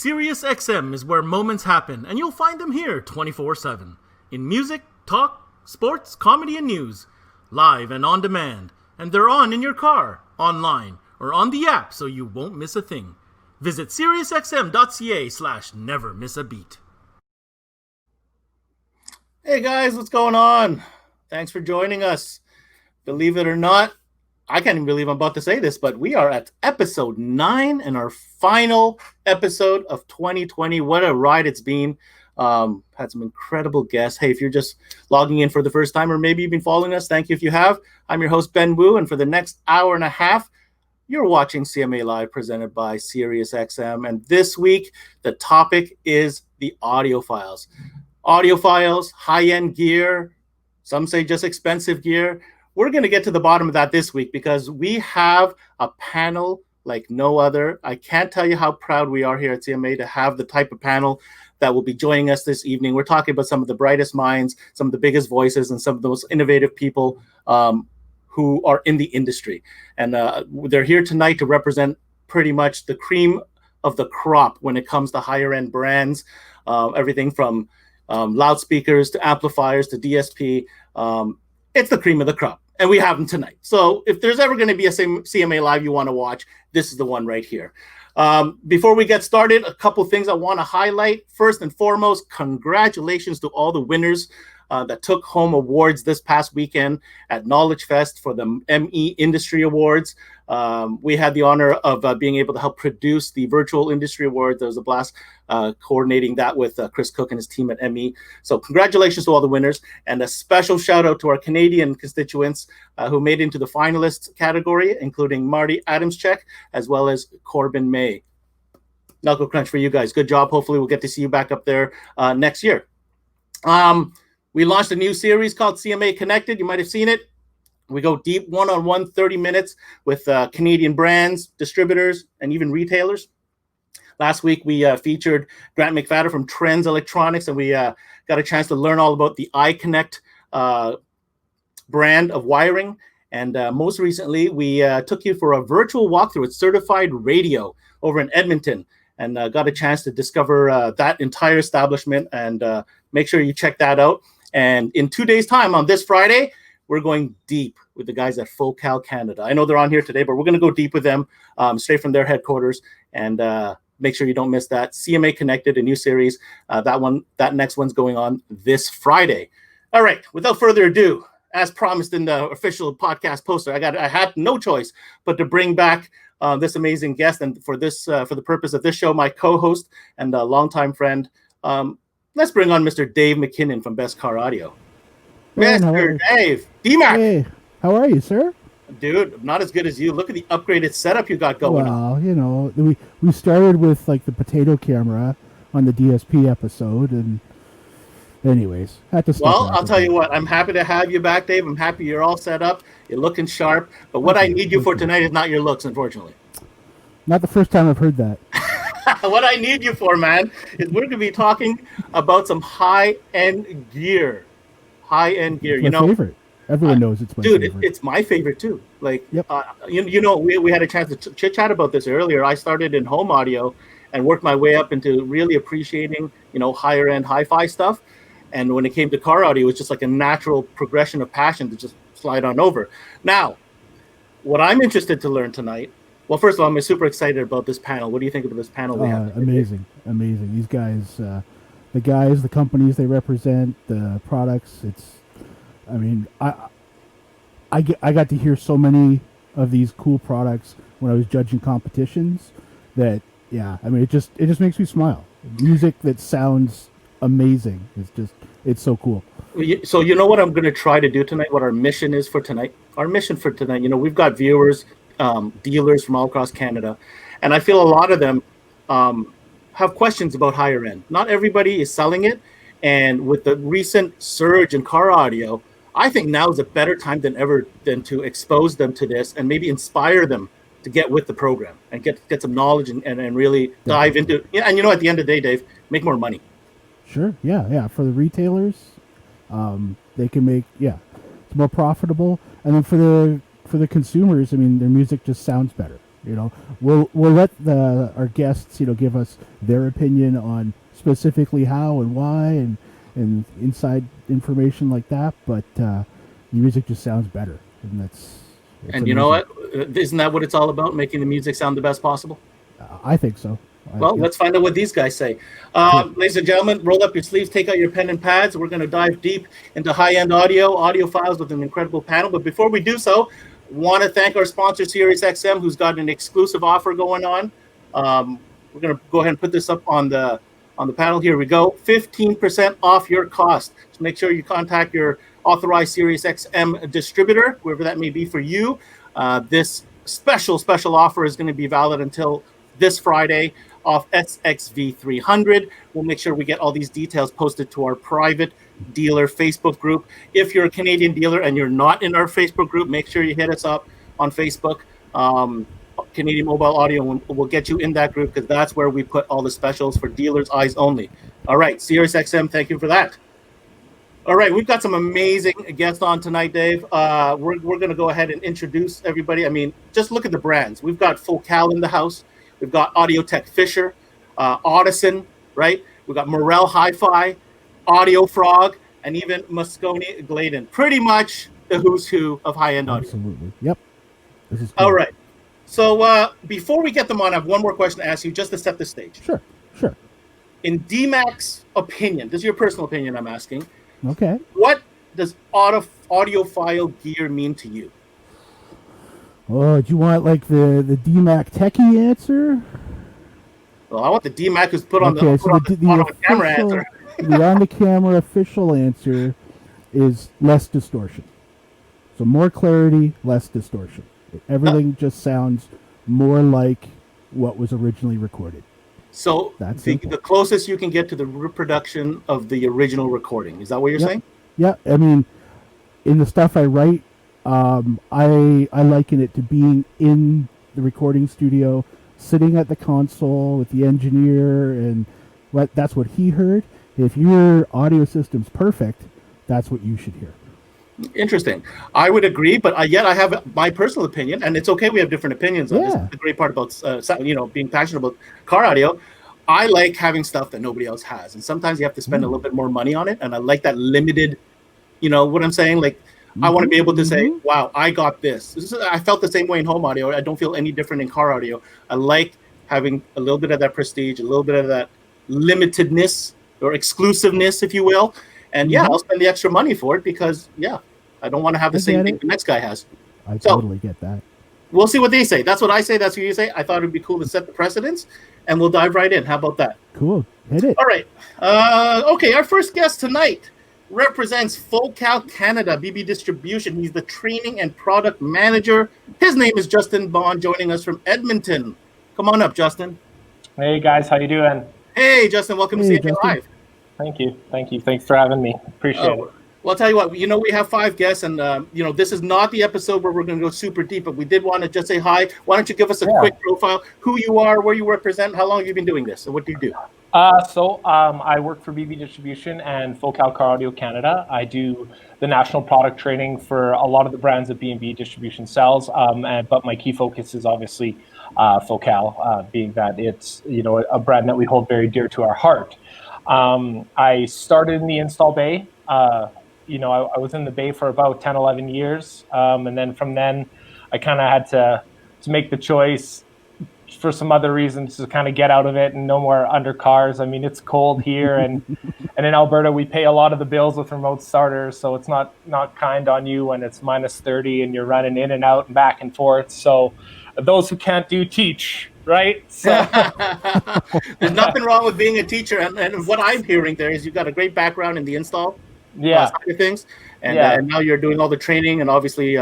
SiriusXM is where moments happen, and you'll find them here 24/7. In music, talk, sports, comedy, and news. Live and on demand. And they're on in your car, online, or on the app so you won't miss a thing. Visit SiriusXM.ca/never miss a beat. Hey guys, what's going on? Thanks for joining us. Believe it or not, I can't even believe I'm about to say this, but we are at episode 9 and our final episode of 2020. What a ride it's been. Had some incredible guests. Hey, if you're just logging in for the first time, or maybe you've been following us, thank you if you have. I'm your host, Ben Wu, and for the next hour and a half, you're watching CMA Live presented by SiriusXM. And this week, the topic is the Audiophiles. Audiophiles, high-end gear, some say just expensive gear. We're going to get to the bottom of that this week because we have a panel like no other. I can't tell you how proud we are here at CMA to have the type of panel that will be joining us this evening. We're talking about some of the brightest minds, some of the biggest voices, and some of the most innovative people who are in the industry. And they're here tonight to represent pretty much the cream of the crop when it comes to higher end brands, everything from loudspeakers to amplifiers to DSP. It's the cream of the crop, and we have them tonight. So if there's ever going to be a CMA Live you want to watch, this is the one right here. Before we get started, a couple things I want to highlight. First and foremost, congratulations to all the winners that took home awards this past weekend at Knowledge Fest for the ME Industry Awards. We had the honor of being able to help produce the virtual industry awards. There was a blast coordinating that with Chris Cook and his team at ME. So congratulations to all the winners, and a special shout out to our Canadian constituents who made it into the finalists category, including Marty Adamscheck, as well as Corbin May. Knuckle crunch for you guys. Good job. Hopefully we'll get to see you back up there next year. We launched a new series called CMA Connected. You might have seen it. We go deep one-on-one, 30 minutes with Canadian brands, distributors, and even retailers. Last week, we featured Grant McFadden from Trends Electronics, and we got a chance to learn all about the iConnect brand of wiring. And most recently, we took you for a virtual walkthrough at Certified Radio over in Edmonton, and got a chance to discover that entire establishment. And make sure you check that out. And in 2 days' time, on this Friday, we're going deep with the guys at Focal Canada. I know they're on here today, but we're going to go deep with them straight from their headquarters. And make sure you don't miss that. CMA Connected, a new series. That next one's going on this Friday. All right, without further ado, as promised in the official podcast poster, I had no choice but to bring back this amazing guest. And for the purpose of this show, my co-host and longtime friend, let's bring on Mr. Dave McKinnon from Best Car Audio. Man, Mr. Dave, D-Mac. Hey, how are you, sir? Dude, not as good as you. Look at the upgraded setup you got going on. Well, you know, we started with like the potato camera on the DSP episode, and anyways, had to. Well, I'll tell you what. I'm happy to have you back, Dave. I'm happy you're all set up. You're looking sharp. But what I need you for tonight is not your looks, unfortunately. Not the first time I've heard that. What I need you for, man, is we're going to be talking about some high-end gear. High-end gear. It's my favorite. Everyone knows it's my favorite. Dude, it's my favorite too. Like, yep. We had a chance to chit-chat about this earlier. I started in home audio and worked my way up into really appreciating, higher-end hi-fi stuff. And when it came to car audio, it was just like a natural progression of passion to just slide on over. Now, what I'm interested to learn tonight. Well, first of all, I'm super excited about this panel. What do you think of this panel we have? Amazing. These guys, the companies they represent, the products. I got to hear so many of these cool products when I was judging competitions that, it just makes me smile. Music that sounds amazing. It's so cool. So you know what I'm going to try to do tonight, what our mission is for tonight? Our mission for tonight, we've got viewers, dealers from all across Canada, and I feel a lot of them have questions about higher end. Not everybody is selling it, and with the recent surge in car audio, I think now is a better time than ever to expose them to this and maybe inspire them to get with the program and get some knowledge and really dive into it. Yeah, and at the end of the day, Dave, make more money. Sure, yeah. For the retailers, they can make it's more profitable, and then for the consumers, their music just sounds better. You know, we'll let our guests, give us their opinion on specifically how and why and inside information like that. But music just sounds better, and it's And you know amazing. what? Isn't that what it's all about? Making the music sound the best possible? I think so. Well, Yep. let's find out what these guys say. Cool. Ladies and gentlemen, roll up your sleeves, take out your pen and pads. We're going to dive deep into high-end audiophile with an incredible panel. But before we do so, want to thank our sponsor, SiriusXM, who's got an exclusive offer going on. We're going to go ahead and put this up on the panel. Here we go. 15% off your cost. So make sure you contact your authorized SiriusXM distributor, whoever that may be for you. This special offer is going to be valid until this Friday off SXV300. We'll make sure we get all these details posted to our private dealer Facebook group. If you're a Canadian dealer and you're not in our Facebook group, make sure you hit us up on Facebook. Canadian Mobile Audio will get you in that group because that's where we put all the specials for dealers' eyes only. All right, SiriusXM, thank you for that. All right, we've got some amazing guests on tonight, Dave. We're going to go ahead and introduce everybody. I mean, just look at the brands. We've got Focal in the house. We've got Audiotech Fisher, Audison, right? We've got Morel Hi-Fi, Audio Frog, and even Moscone Gladen. Pretty much the who's who of high-end audio. Absolutely. Yep. This is cool. All right. So before we get them on, I have one more question to ask you just to set the stage. Sure. In DMAC's opinion, this is your personal opinion I'm asking, Okay. what does audiophile gear mean to you? Oh, do you want like the DMAC techie answer? Well, I want the DMAC who's put on Okay, the, so put on the camera answer. the on the camera official answer is less distortion. So more clarity, less distortion. Everything just sounds more like what was originally recorded. So the closest you can get to the reproduction of the original recording. Is that what you're saying? Yeah, I mean, in the stuff I write, I liken it to being in the recording studio, sitting at the console with the engineer, and that's what he heard. If your audio system's perfect, that's what you should hear. Interesting. I would agree, but yet I have my personal opinion, and it's okay. We have different opinions on this. The great part about being passionate about car audio, I like having stuff that nobody else has, and sometimes you have to spend a little bit more money on it. And I like that limited. You know what I'm saying? Like I want to be able to say, "Wow, I got this." I felt the same way in home audio. I don't feel any different in car audio. I like having a little bit of that prestige, a little bit of that limitedness or exclusiveness, if you will. And I'll spend the extra money for it because I don't want to have the same thing the next guy has. I totally get that. We'll see what they say. That's what I say. That's what you say. I thought it'd be cool to set the precedence, and we'll dive right in. How about that? Cool. Hit it. All right. Okay, our first guest tonight represents Focal Canada, BB Distribution. He's the training and product manager. His name is Justin Bond, joining us from Edmonton. Come on up, Justin. Hey, guys. How you doing? Hey, Justin. Welcome to CMA Live. Thank you. Thanks for having me. Appreciate it. Well, I'll tell you what, we have 5 guests, and, this is not the episode where we're going to go super deep, but we did want to just say hi. Why don't you give us a quick profile, who you are, where you represent, how long have you been doing this, and what do you do? I work for BB Distribution and Focal Car Audio Canada. I do the national product training for a lot of the brands that B&B Distribution sells, but my key focus is obviously Focal, being that it's a brand that we hold very dear to our heart. I started in the install bay. I was in the bay for about 10, 11 years. And then from then, I kind of had to make the choice for some other reasons to kind of get out of it and no more under cars. I mean, it's cold here and in Alberta, we pay a lot of the bills with remote starters. So it's not kind on you when it's minus 30 and you're running in and out and back and forth. So those who can't do teach. Right? So. There's nothing wrong with being a teacher. And what I'm hearing there is you've got a great background in the install side of things. And now you're doing all the training and obviously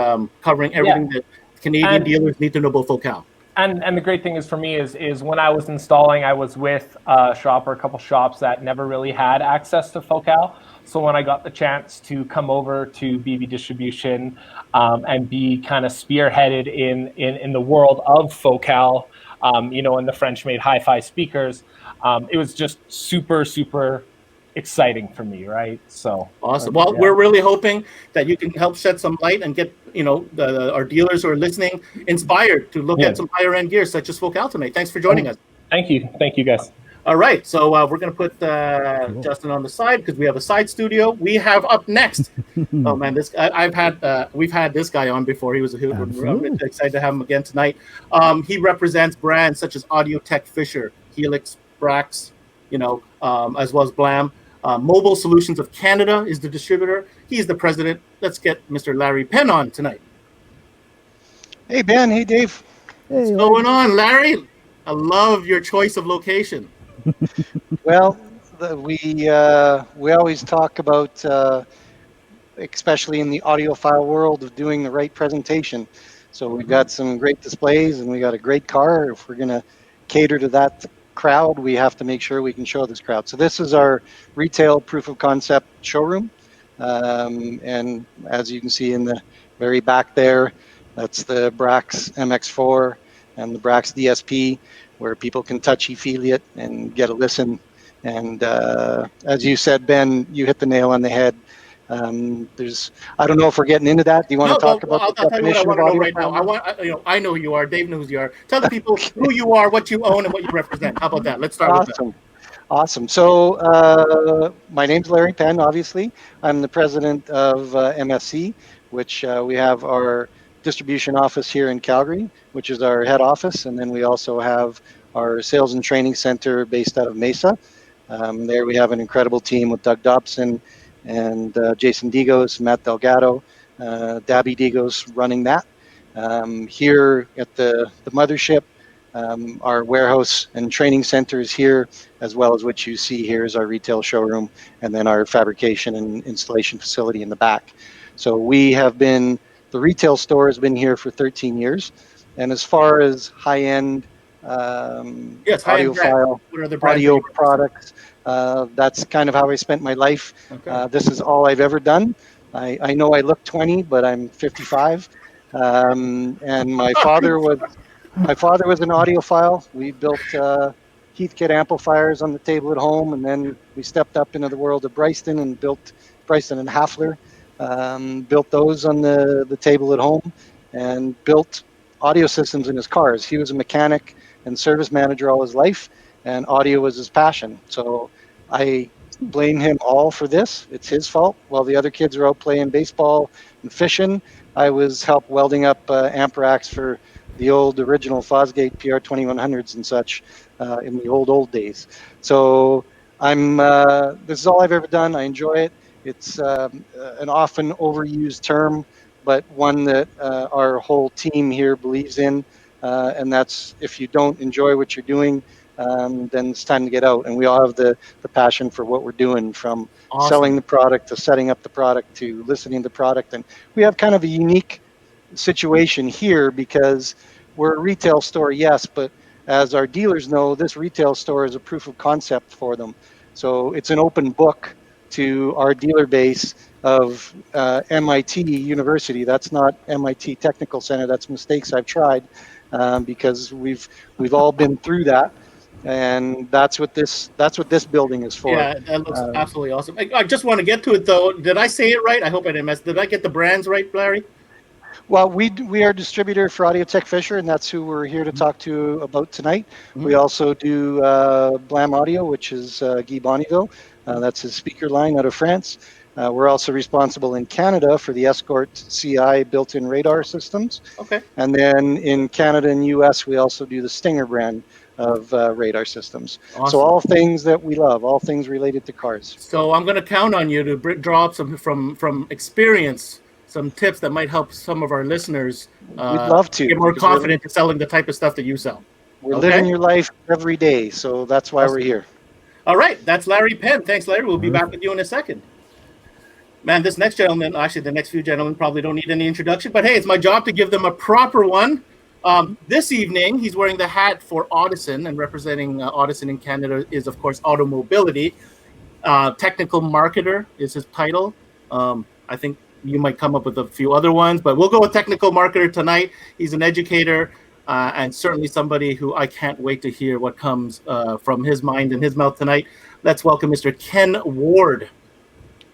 covering everything that Canadian dealers need to know about Focal. And the great thing is for me is when I was installing, I was with a shop or a couple shops that never really had access to Focal. So when I got the chance to come over to BB Distribution and be kind of spearheaded in the world of Focal, and the French-made hi-fi speakers, it was just super, super exciting for me, right? So awesome. Well, we're really hoping that you can help shed some light and get our dealers who are listening inspired to look at some higher end gear such as Focal tonight. Thanks for joining us. Thank you guys. All right, so we're going to put Justin on the side because we have a side studio. We have up next. Oh man, we've had this guy on before. He was a hoot. We're excited to have him again tonight. He represents brands such as Audiotech Fisher, Helix, Brax, as well as Blam. Mobile Solutions of Canada is the distributor. He's the president. Let's get Mr. Larry Penn on tonight. Hey Ben, hey Dave. What's going on, Larry? I love your choice of location. Well, we always talk about, especially in the audiophile world, of doing the right presentation. So we've got some great displays and we got a great car. If we're going to cater to that crowd, we have to make sure we can show this crowd. So this is our retail proof of concept showroom. And as you can see in the very back there, that's the Brax MX4 and the Brax DSP, where people can touchy-feel it and get a listen. And as you said, Ben, you hit the nail on the head. I don't know if we're getting into that. Do you want to talk about the definition of audio? Right now. I know who you are. Dave knows who you are. Tell the people who you are, what you own, and what you represent. How about that? Let's start with that. Awesome. So my name's Larry Penn, obviously. I'm the president of MSC, which we have our distribution office here in Calgary, which is our head office. And then we also have our sales and training center based out of Mesa. There we have an incredible team with Doug Dobson and Jason Digos, Matt Delgado, Dabby Digos running that. Here at the mothership, our warehouse and training center is here, as well as what you see here is our retail showroom, and then our fabrication and installation facility in the back. So the retail store has been here for 13 years. And as far as high-end audiophile audio products, that's kind of how I spent my life. Okay. This is all I've ever done. I know I look 20, but I'm 55. And my father was an audiophile. We built Heathkit amplifiers on the table at home, and then we stepped up into the world of Bryston and built Bryston and Hafler. Built those on the table at home, and built audio systems in his cars. He was a mechanic and service manager all his life, and audio was his passion. So I blame him all for this. It's his fault. While the other kids were out playing baseball and fishing, I was help welding up amp racks for the old original Fosgate PR2100s and such in the old days. So this is all I've ever done. I enjoy it. It's an often overused term, but one that our whole team here believes in. And that's, if you don't enjoy what you're doing, then it's time to get out. And we all have the passion for what we're doing, from selling the product to setting up the product to listening to the product. And we have kind of a unique situation here because we're a retail store, yes, but as our dealers know, this retail store is a proof of concept for them. So it's an open book to our dealer base of MIT University. That's not MIT Technical Center. That's mistakes I've tried because we've all been through that, and that's what this building is for. Yeah, that looks absolutely awesome. I just want to get to it though. Did I say it right? I hope I didn't mess. Did I get the brands right, Larry? Well, we are a distributor for Audiotech Fisher, and that's who we're here to talk to about tonight. Mm-hmm. We also do Blam Audio, which is Guy Bonneville. That's his speaker line out of France. We're also responsible in Canada for the Escort CI built-in radar systems. Okay. And then in Canada and US, we also do the Stinger brand of radar systems. Awesome. So all things that we love, all things related to cars. So I'm going to count on you to draw up some from experience, some tips that might help some of our listeners We'd love to get more confident in selling the type of stuff that you sell. We're living your life every day, so that's why we're here. All right, that's Larry Penn. Thanks, Larry. We'll be back with you in a second. Man, this next gentleman, actually the next few gentlemen probably don't need any introduction, but hey, it's my job to give them a proper one. This evening, he's wearing the hat for Audison, and representing Audison in Canada is, of course, Automobility. Technical marketer is his title. I think you might come up with a few other ones, but we'll go with technical marketer tonight. He's an educator and certainly somebody who I can't wait to hear what comes from his mind and his mouth tonight. Let's welcome Mr. Ken Ward.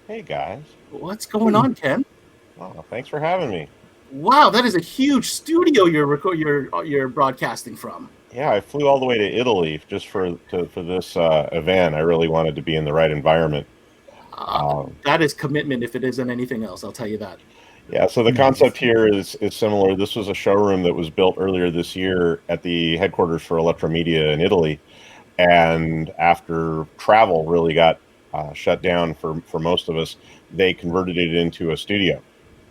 Hey guys. What's going on, Ken? Oh, thanks for having me. Wow, that is a huge studio you're broadcasting from. Yeah, I flew all the way to Italy just for this event. I really wanted to be in the right environment. That is commitment if it isn't anything else, I'll tell you that. Yeah, so the concept here is similar. This was a showroom that was built earlier this year at the headquarters for Electromedia in Italy. And after travel really got shut down for most of us, they converted it into a studio.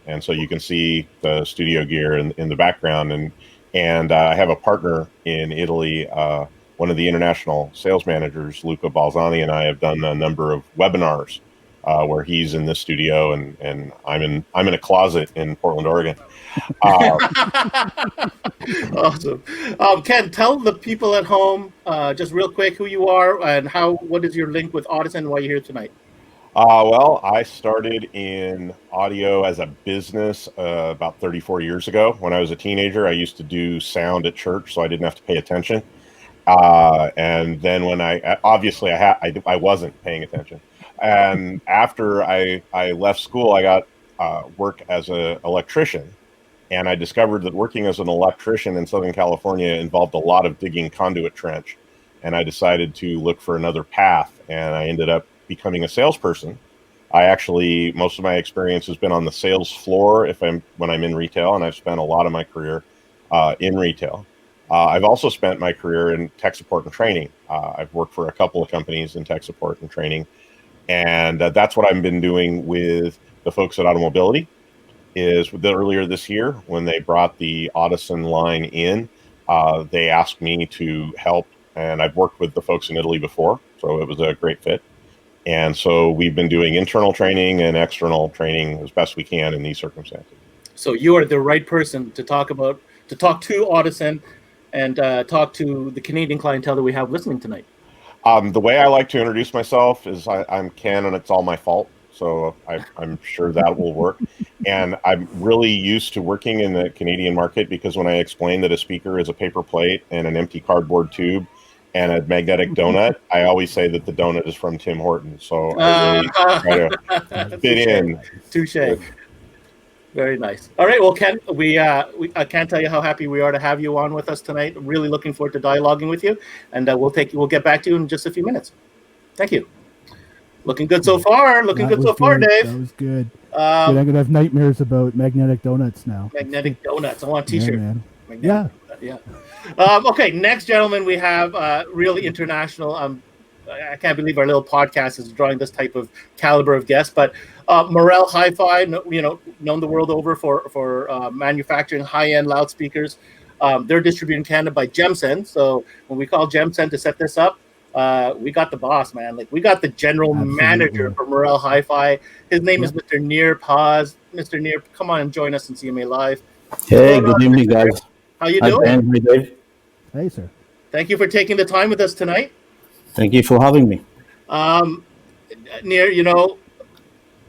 And so you can see the studio gear in the background. And I have a partner in Italy, one of the international sales managers, Luca Balzani, and I have done a number of webinars where he's in this studio and I'm in a closet in Portland, Oregon. Awesome. Ken, tell the people at home just real quick who you are and what is your link with Audison and why you're here tonight. Well, I started in audio as a business about 34 years ago. When I was a teenager, I used to do sound at church, so I didn't have to pay attention. And then when I wasn't paying attention. And after I left school, I got work as an electrician. And I discovered that working as an electrician in Southern California involved a lot of digging conduit trench. And I decided to look for another path, and I ended up becoming a salesperson. Most of my experience has been on the sales floor when I'm in retail, and I've spent a lot of my career in retail. I've also spent my career in tech support and training. I've worked for a couple of companies in tech support and training, and that's what I've been doing with the folks at Automobility. Earlier this year, when they brought the Audison line in, they asked me to help, and I've worked with the folks in Italy before, so it was a great fit. And so we've been doing internal training and external training as best we can in these circumstances. So you are the right person to talk to Audison and talk to the Canadian clientele that we have listening tonight. The way I like to introduce myself is I'm Ken and it's all my fault. So I'm sure that will work. And I'm really used to working in the Canadian market because when I explain that a speaker is a paper plate and an empty cardboard tube and a magnetic donut, I always say that the donut is from Tim Hortons. So I really try to fit in. Touché. Very nice. All right. Well, Ken, I can't tell you how happy we are to have you on with us tonight. Really looking forward to dialoguing with you, and we'll get back to you in just a few minutes. Thank you. Looking good so far. Dave. That was good. I'm going to have nightmares about magnetic donuts now. Magnetic donuts. I want a t-shirt. Yeah. Okay, next gentleman we have really international. I can't believe our little podcast is drawing this type of caliber of guests, but Morel Hi-Fi, known the world over for manufacturing high-end loudspeakers. They're distributed in Canada by Gemsen. So when we call Gemsen to set this up, we got the boss, man. Like we got the general manager for Morel Hi-Fi. His name is Mr. Nir Paz. Mr. Nir, come on and join us in CMA Live. Hey, good evening, guys. How you doing? Ben, hi, Dave. Hey, sir. Thank you for taking the time with us tonight. Thank you for having me. Nir,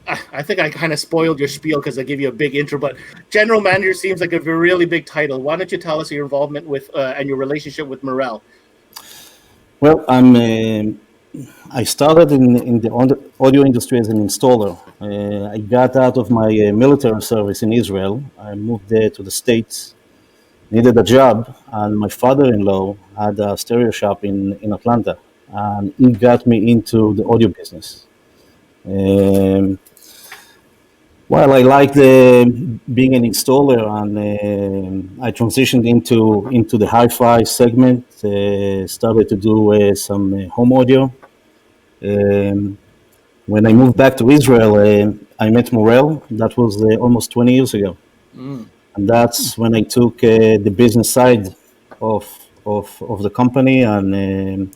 I think I kind of spoiled your spiel because I gave you a big intro, but general manager seems like a really big title. Why don't you tell us your involvement with and your relationship with Morel? Well, I started in the audio industry as an installer. I got out of my military service in Israel. I moved there to the States, needed a job, and my father-in-law had a stereo shop in Atlanta, and he got me into the audio business. While I liked being an installer, and I transitioned into the hi-fi segment, started to do some home audio. When I moved back to Israel, I met Morel. That was almost 20 years ago. And that's when I took the business side of the company and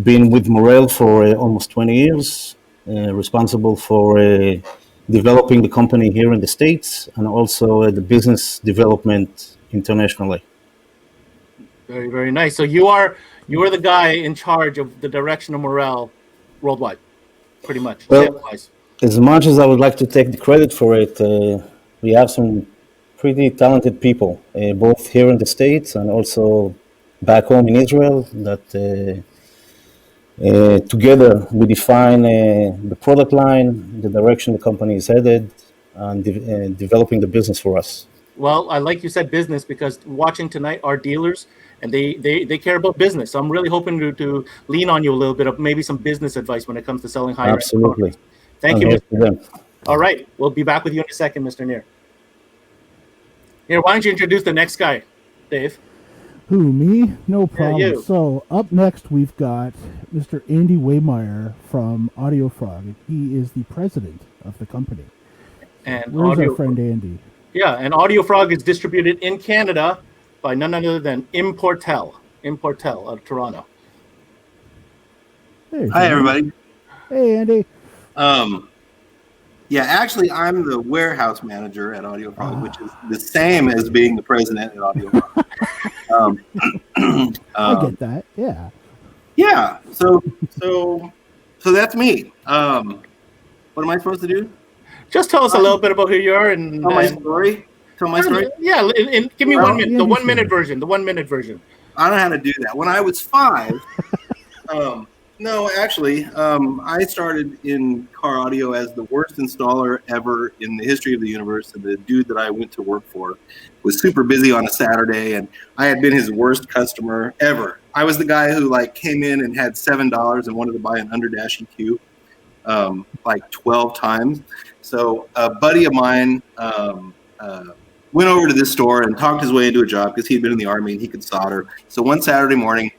been with Morel for almost 20 years, responsible for developing the company here in the States and also the business development internationally. Very, very nice. So you are the guy in charge of the direction of Morel worldwide, pretty much. Well, as much as I would like to take the credit for it, we have some pretty talented people, both here in the States and also back home in Israel, that Together, we define the product line, the direction the company is headed, and developing the business for us. Well, I like you said business, because watching tonight are dealers, and they care about business. So I'm really hoping to lean on you a little bit of maybe some business advice when it comes to selling higher end Absolutely. products. Thank you, I'm here Mr. for them. All right, we'll be back with you in a second, Mr. Neer. Here, why don't you introduce the next guy, Dave? Who, me? No problem. you. So up next, we've got Mr. Andy Waymeyer from Audiophiles. He is the president of the company. And Where's our friend Andy? Yeah, and Audiophiles is distributed in Canada by none other than Importel out of Toronto. Hi, everybody. Hey, Andy. Yeah, actually, I'm the warehouse manager at Audiophiles, which is the same as being the president at Audiophiles. I get that. Yeah. Yeah. So that's me. What am I supposed to do? Just tell us a little bit about who you are and tell my story. Tell my story. Yeah, and give me 1 minute. The 1 minute version. The 1 minute version. I don't know how to do that. When I was 5, no, actually, I started in car audio as the worst installer ever in the history of the universe. And the dude that I went to work for was super busy on a Saturday, and I had been his worst customer ever. I was the guy who came in and had $7 and wanted to buy an underdash EQ 12 times. So a buddy of mine went over to this store and talked his way into a job because he'd been in the Army and he could solder. So one Saturday morning,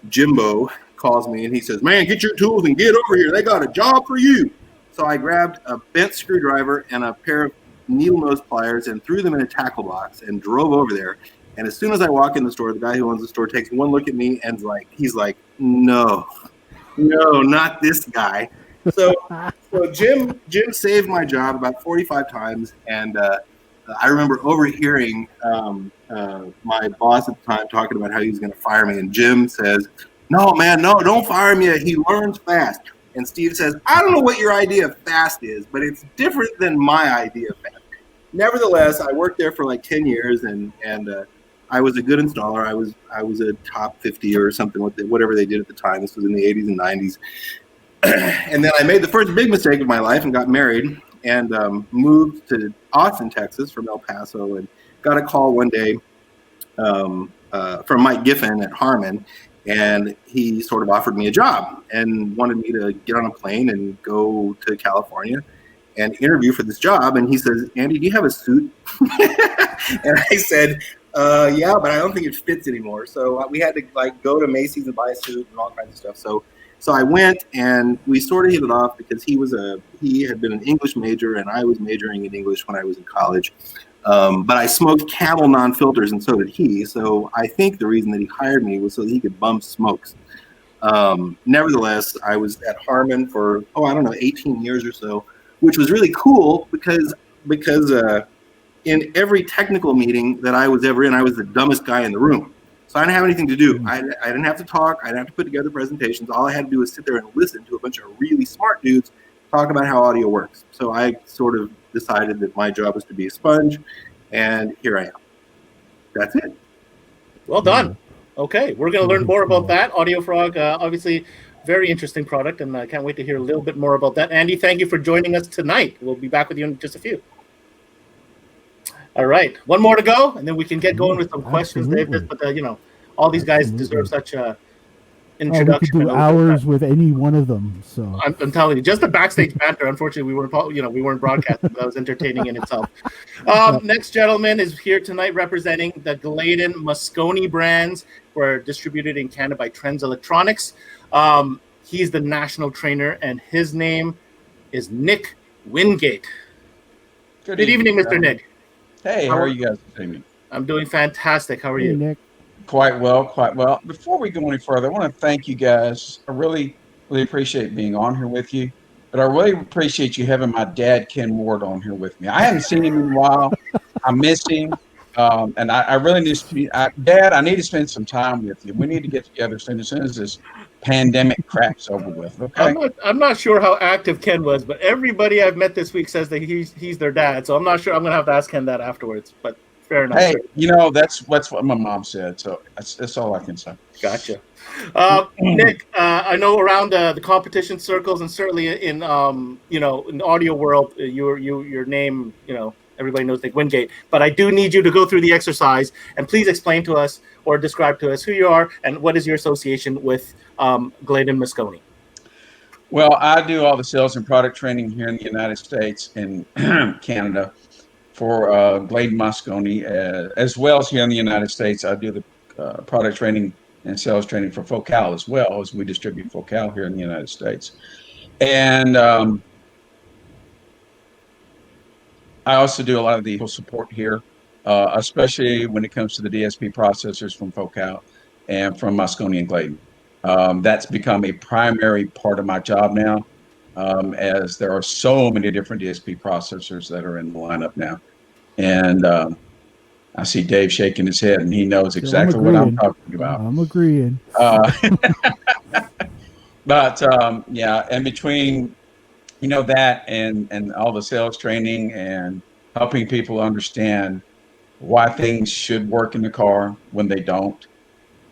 Jimbo calls me and he says, "Man, get your tools and get over here. They got a job for you." So I grabbed a bent screwdriver and a pair of needle nose pliers and threw them in a tackle box and drove over there. And as soon as I walk in the store, the guy who owns the store takes one look at me and he's like, no, not this guy. So Jim saved my job about 45 times. And I remember overhearing my boss at the time talking about how he was going to fire me. And Jim says, "No, man, no, don't fire him yet. He learns fast." And Steve says, "I don't know what your idea of fast is, but it's different than my idea of fast." Nevertheless, I worked there for 10 years, and I was a good installer. I was a top 50 or something with whatever they did at the time. This was in the 80s and 90s. And then I made the first big mistake of my life and got married and moved to Austin, Texas from El Paso, and got a call one day from Mike Giffen at Harman. And he sort of offered me a job and wanted me to get on a plane and go to California and interview for this job. And he says, "Andy, do you have a suit?" And I said, "Yeah, but I don't think it fits anymore." So we had to go to Macy's and buy a suit and all kinds of stuff. So I went, and we sort of hit it off because he had been an English major and I was majoring in English when I was in college. But I smoked Camel non-filters, and so did he. So I think the reason that he hired me was so that he could bump smokes. Nevertheless, I was at Harman for 18 years or so, which was really cool because in every technical meeting that I was ever in, I was the dumbest guy in the room. So I didn't have anything to do. I didn't have to talk. I didn't have to put together presentations. All I had to do was sit there and listen to a bunch of really smart dudes talk about how audio works. So I sort of decided that my job was to be a sponge, and here I am. That's it. Well done. Okay, we're going to learn more about that. Audiophiles, obviously, very interesting product, and I can't wait to hear a little bit more about that. Andy, thank you for joining us tonight. We'll be back with you in just a few. All right, one more to go, and then we can get going with some questions, David. But all these guys deserve such a introduction. We could do hours with any one of them. So I'm telling you, just the backstage banter. Unfortunately, we weren't broadcasting. But that was entertaining in itself. Next gentleman is here tonight representing the Gladen Moscone brands, who are distributed in Canada by Trends Electronics. He's the national trainer, and his name is Nick Wingate. Good evening, Mr. Nick. Hey, how are you guys doing? I'm doing fantastic. How are you? Nick. Quite well. Before we go any further, I want to thank you guys. I really, really appreciate being on here with you. But I really appreciate you having my dad, Ken Ward, on here with me. I haven't seen him in a while. I miss him. And I really need to Dad, I need to spend some time with you. We need to get together as soon as this pandemic crap's over with. Okay. I'm not sure how active Ken was, but everybody I've met this week says that he's their dad. So I'm not sure. I'm going to have to ask Ken that afterwards. But Fair enough. Hey, that's what my mom said. So that's all I can say. Gotcha. Nick, I know around the competition circles and certainly in in the audio world, your name, everybody knows Nick Wingate. But I do need you to go through the exercise and please explain to us or describe to us who you are and what is your association with Glade & Moscone. Well, I do all the sales and product training here in the United States and Canada for Glade & Moscone, as well as here in the United States. I do the product training and sales training for Focal as well, as we distribute Focal here in the United States. And I also do a lot of the support here, especially when it comes to the DSP processors from Focal and from Moscone and Glade. That's become a primary part of my job now, as there are so many different DSP processors that are in the lineup now. And I see Dave shaking his head, and he knows exactly what I'm talking about. I'm agreeing. But yeah, and between that and all the sales training and helping people understand why things should work in the car when they don't,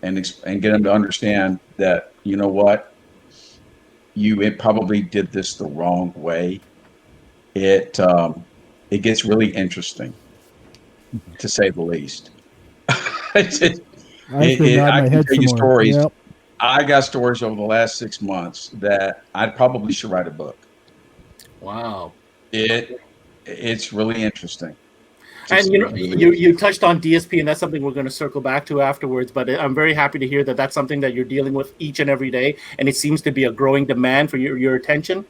and get them to understand that it probably did this the wrong way. It gets really interesting, to say the least. I can tell you stories. Yep. I got stories over the last 6 months that I probably should write a book. Wow. It's really interesting. And you touched on DSP, and that's something we're going to circle back to afterwards. But I'm very happy to hear that that's something that you're dealing with each and every day, and it seems to be a growing demand for your attention,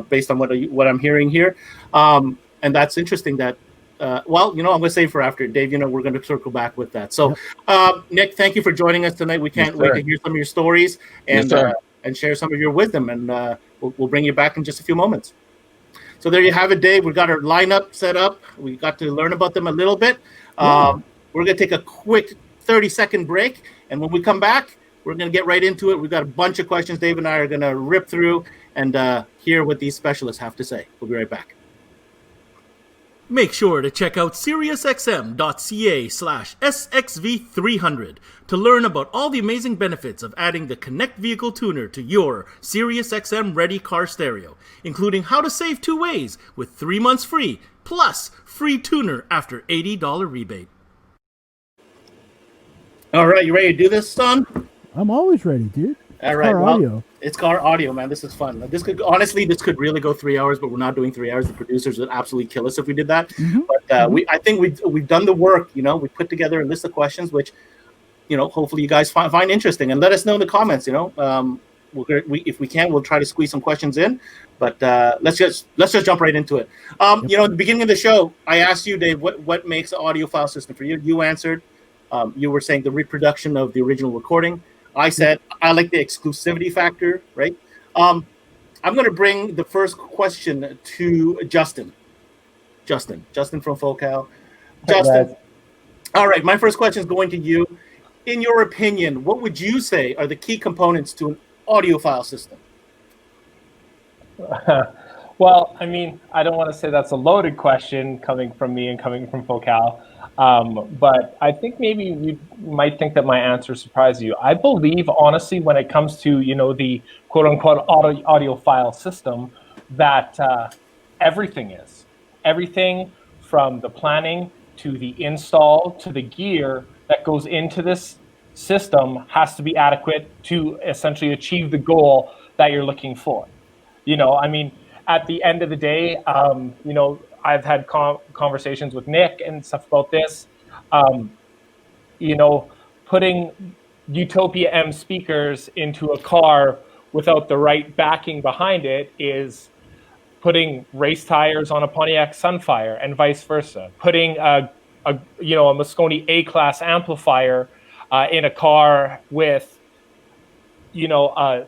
based on what I'm hearing here. And that's interesting. That I'm going to save for after, Dave. We're going to circle back with that. So, Nick, thank you for joining us tonight. We can't wait to hear some of your stories and share some of your wisdom. And we'll bring you back in just a few moments. So there you have it, Dave. We've got our lineup set up. We got to learn about them a little bit. We're going to take a quick 30-second break. And when we come back, we're going to get right into it. We've got a bunch of questions Dave and I are going to rip through and hear what these specialists have to say. We'll be right back. Make sure to check out SiriusXM.ca/SXV300 to learn about all the amazing benefits of adding the Connect Vehicle Tuner to your SiriusXM Ready car stereo, including how to save 2 ways with 3 months free, plus free tuner after $80 rebate. All right, you ready to do this, son? I'm always ready, dude. All right, well, it's car audio, man. This is fun. This could really go 3 hours, but we're not doing 3 hours. The producers would absolutely kill us if we did that. Mm-hmm. But I think we've done the work. We put together a list of questions, which, hopefully you guys find interesting, and let us know in the comments. If we can, we'll try to squeeze some questions in. But let's just jump right into it. At the beginning of the show, I asked you, Dave, what makes an audiophile system for you. You answered. You were saying the reproduction of the original recording. I said I like the exclusivity factor, right? I'm going to bring the first question to Justin. Justin from Focal. Justin. All right, my first question is going to you. In your opinion, what would you say are the key components to an audiophile system? Well, I mean, I don't want to say that's a loaded question coming from me and coming from Focal. But I think maybe you might think that my answer surprised you. I believe, honestly, when it comes to, the quote-unquote audiophile system, that everything from the planning to the install to the gear that goes into this system has to be adequate to essentially achieve the goal that you're looking for. I mean, at the end of the day, I've had conversations with Nick and stuff about this. Putting Utopia M speakers into a car without the right backing behind it is putting race tires on a Pontiac Sunfire and vice versa. Putting a Moscone A-class amplifier in a car with, a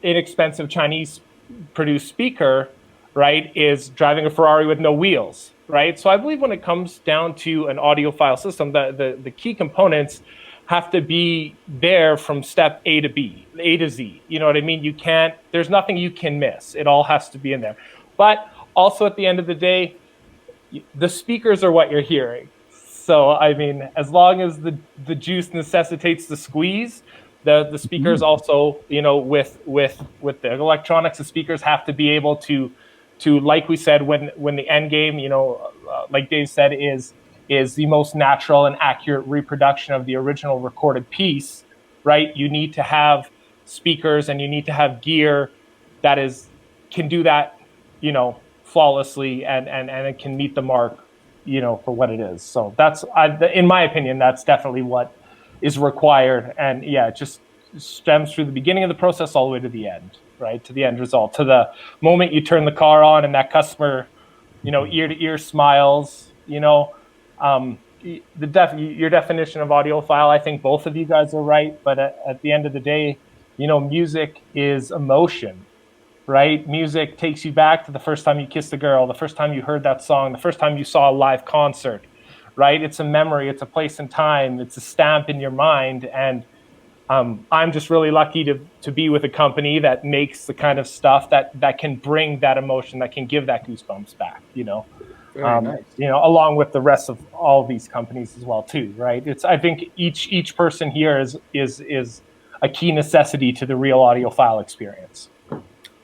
inexpensive Chinese-produced speaker, right, is driving a Ferrari with no wheels, right? So I believe when it comes down to an audiophile system, the key components have to be there from step A to Z. You know what I mean? There's nothing you can miss. It all has to be in there. But also at the end of the day, the speakers are what you're hearing. So I mean, as long as the juice necessitates the squeeze, the speakers also, with the electronics, the speakers have to be able to like we said, when the end game, like Dave said, is the most natural and accurate reproduction of the original recorded piece, right? You need to have speakers and you need to have gear that can do that, flawlessly, and it can meet the mark, for what it is. So that's, in my opinion, that's definitely what is required. And yeah, it just stems through the beginning of the process all the way to the end, right? To the end result, to the moment you turn the car on and that customer, ear to ear smiles, your definition of audiophile, I think both of you guys are right. But at the end of the day, music is emotion, right? Music takes you back to the first time you kissed a girl, the first time you heard that song, the first time you saw a live concert, right? It's a memory, it's a place and time, it's a stamp in your mind. And I'm just really lucky to be with a company that makes the kind of stuff that can bring that emotion, that can give that goosebumps back, Very nice. Along with the rest of all these companies as well too, right? I think each person here is a key necessity to the real audiophile experience.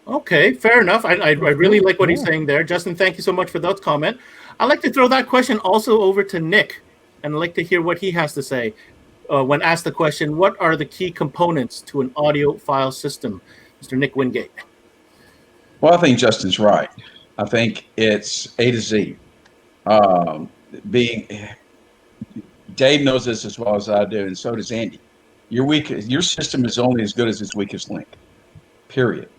Okay, fair enough. I really like what he's saying there. Justin, thank you so much for that comment. I'd like to throw that question also over to Nick, and I'd like to hear what he has to say. When asked the question, what are the key components to an audiophile system? Mr. Nick Wingate. Well, I think Justin's right. I think it's A to Z. Dave knows this as well as I do, and so does Andy. Your system is only as good as its weakest link, period.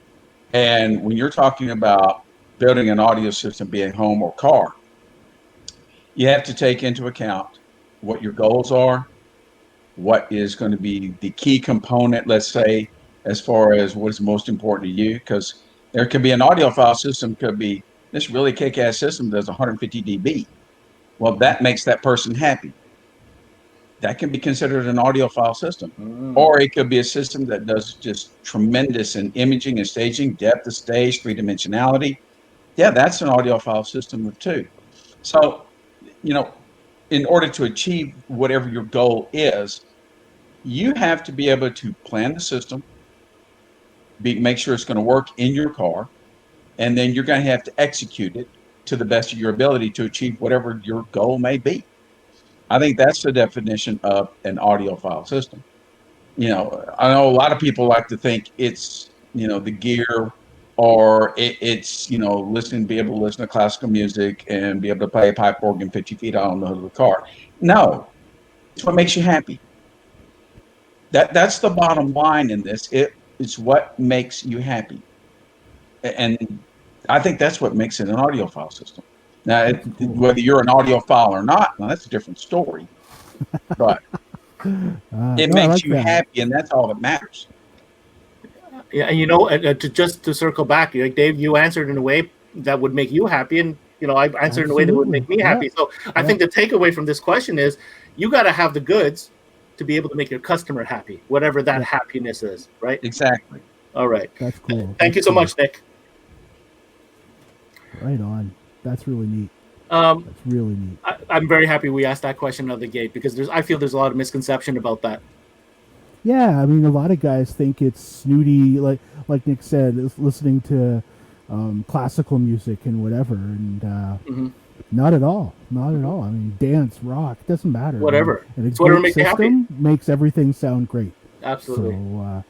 And when you're talking about building an audio system, be it home or car, you have to take into account what your goals are, what is going to be the key component, let's say, as far as what is most important to you, because there could be an audiophile system, could be this really kick-ass system that does 150 dB. Well, that makes that person happy. That can be considered an audiophile system. Or it could be a system that does just tremendous in imaging and staging, depth of stage, three-dimensionality. Yeah, that's an audiophile system too. So, in order to achieve whatever your goal is, you have to be able to plan the system, make sure it's going to work in your car, and then you're going to have to execute it to the best of your ability to achieve whatever your goal may be. I think that's the definition of an audiophile system. I know a lot of people like to think it's, the gear, or it's, be able to listen to classical music and be able to play a pipe organ 50 feet out on the hood of the car. No, it's what makes you happy. That's the bottom line in this. It's what makes you happy. And I think that's what makes it an audiophile system. Now, whether you're an audiophile or not, well, that's a different story. But it makes you happy, and that's all that matters. Yeah, and to circle back, like Dave, you answered in a way that would make you happy, and I answered in a way that would make me happy. So I think the takeaway from this question is you got to have the goods to be able to make your customer happy, whatever that happiness is, right? Exactly. All right. That's cool. Thank you so much, Nick. Right on. That's really neat. That's really neat. I'm very happy we asked that question out of the gate, because I feel there's a lot of misconception about that. Yeah, I mean, a lot of guys think it's snooty, like Nick said, listening to classical music and whatever, and not at all. Not at all. I mean, dance, rock, doesn't matter. Whatever. And it's whatever makes you happy. Makes everything sound great. Absolutely. So,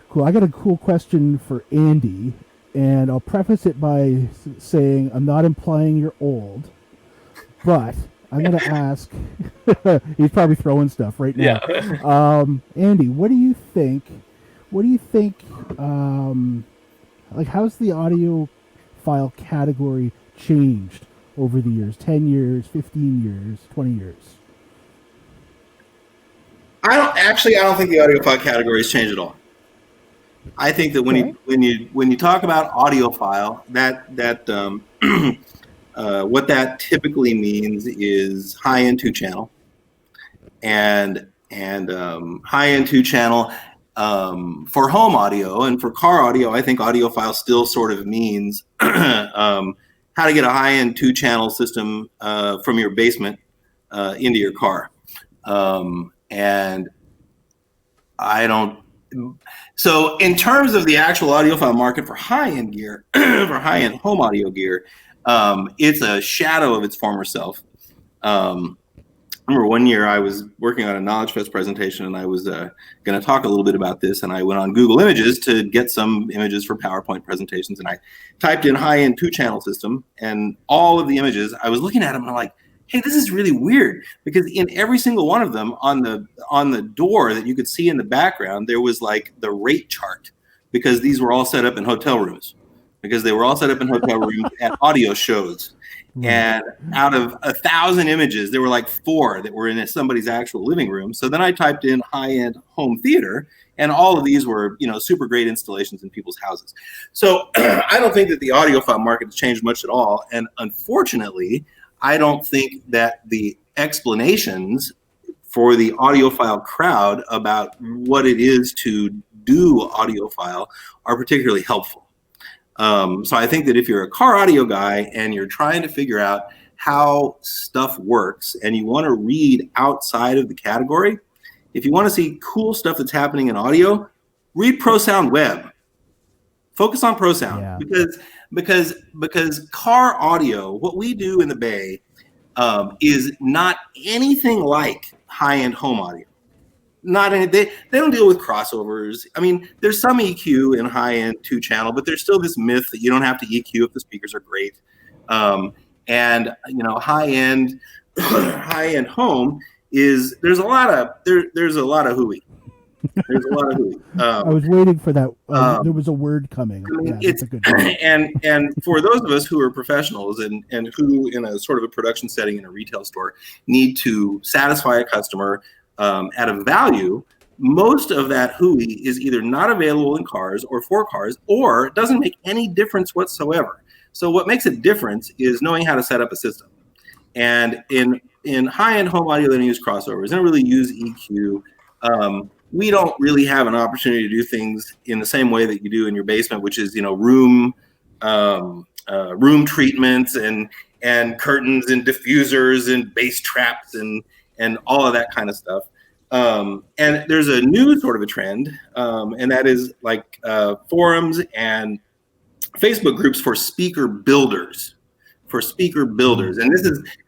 cool. I got a cool question for Andy, and I'll preface it by saying I'm not implying you're old, but I'm going to ask. He's probably throwing stuff right now. Yeah. Andy, what do you think? Like, how's the audiophile category changed over the years? 10 years, 15 years, 20 years? I don't think the audiophile category has changed at all. I think that when you talk about audiophile, what that typically means is high end 2-channel, and high end 2-channel for home audio, and for car audio. I think audiophile still sort of means how to get a high end 2-channel system from your basement into your car. And I don't. So in terms of the actual audiophile market for high-end gear, for high-end home audio gear, it's a shadow of its former self. I remember one year I was working on a Knowledge Fest presentation, and I was going to talk a little bit about this, and I went on Google Images to get some images for PowerPoint presentations, and I typed in high-end 2-channel system, and all of the images, I was looking at them, and I'm like, hey, this is really weird, because in every single one of them, on the door that you could see in the background, there was like the rate chart, because these were all set up in hotel rooms, at audio shows. And out of 1,000 images, there were like 4 that were in somebody's actual living room. So then I typed in high-end home theater, and all of these were, super great installations in people's houses. So I don't think that the audiophile market has changed much at all. And unfortunately, I don't think that the explanations for the audiophile crowd about what it is to do audiophile are particularly helpful. So I think that if you're a car audio guy and you're trying to figure out how stuff works and you want to read outside of the category, if you want to see cool stuff that's happening in audio, read ProSound Web. Focus on ProSound, because car audio, what we do in the Bay, is not anything like high-end home audio. They don't deal with crossovers. I mean, there's some EQ in high-end 2-channel, but there's still this myth that you don't have to EQ if the speakers are great. And high-end home is there's a lot of hooey. There's a lot of hooey. I was waiting for that. There was a word coming. I mean, it's a good word. And for those of us who are professionals and who in a sort of a production setting in a retail store need to satisfy a customer at a value, most of that hooey is either not available in cars or for cars, or it doesn't make any difference whatsoever. So what makes a difference is knowing how to set up a system. And in high-end home audio, they don't use crossovers. They don't really use EQ. We don't really have an opportunity to do things in the same way that you do in your basement, which is room treatments and curtains and diffusers and bass traps and all of that kind of stuff. And there's a new sort of a trend, and that is like forums and Facebook groups for speaker builders. And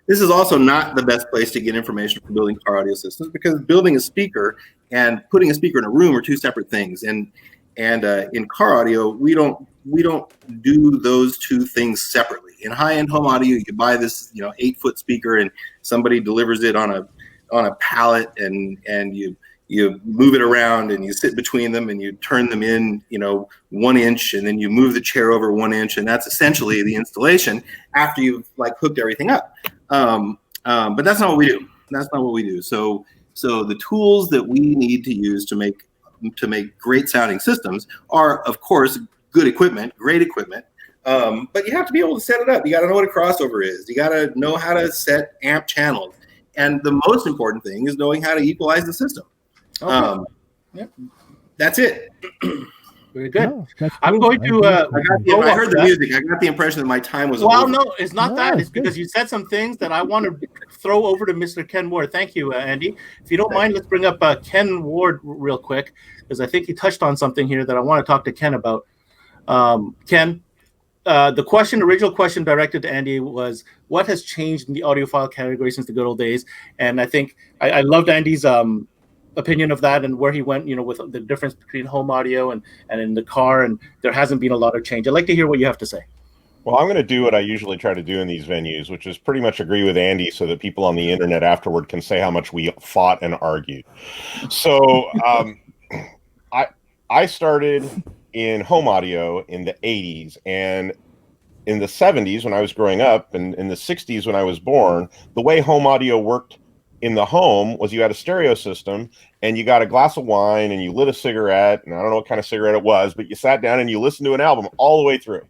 this is also not the best place to get information for building car audio systems, because building a speaker and putting a speaker in a room are two separate things. And in car audio, we don't do those two things separately. In high-end home audio, you buy this 8-foot speaker and somebody delivers it on a pallet, and you move it around and you sit between them and you turn them in 1 inch, and then you move the chair over 1 inch, and that's essentially the installation after you've hooked everything up. But that's not what we do. So the tools that we need to use to make great sounding systems are, of course, great equipment. But you have to be able to set it up. You got to know what a crossover is. You got to know how to set amp channels. And the most important thing is knowing how to equalize the system. Okay. Yep. That's it. Very good. No, I'm going to. I heard the music. I got the impression that my time was. Well, over. no, it's not that. It's because you said some things that I want to throw over to Mr. Ken Ward. Thank you, Andy. If you don't mind, let's bring up Ken Ward real quick, because I think he touched on something here that I want to talk to Ken about. Ken, the original question directed to Andy was, what has changed in the audiophile category since the good old days? And I think I loved Andy's opinion of that and where he went, with the difference between home audio and in the car, and there hasn't been a lot of change. I'd like to hear what you have to say. Well, I'm going to do what I usually try to do in these venues, which is pretty much agree with Andy so that people on the internet afterward can say how much we fought and argued. So I started in home audio in the 80s, and in the 70s when I was growing up, and in the 60s when I was born, the way home audio worked in the home was you had a stereo system and you got a glass of wine and you lit a cigarette, and I don't know what kind of cigarette it was, but you sat down and you listened to an album all the way through.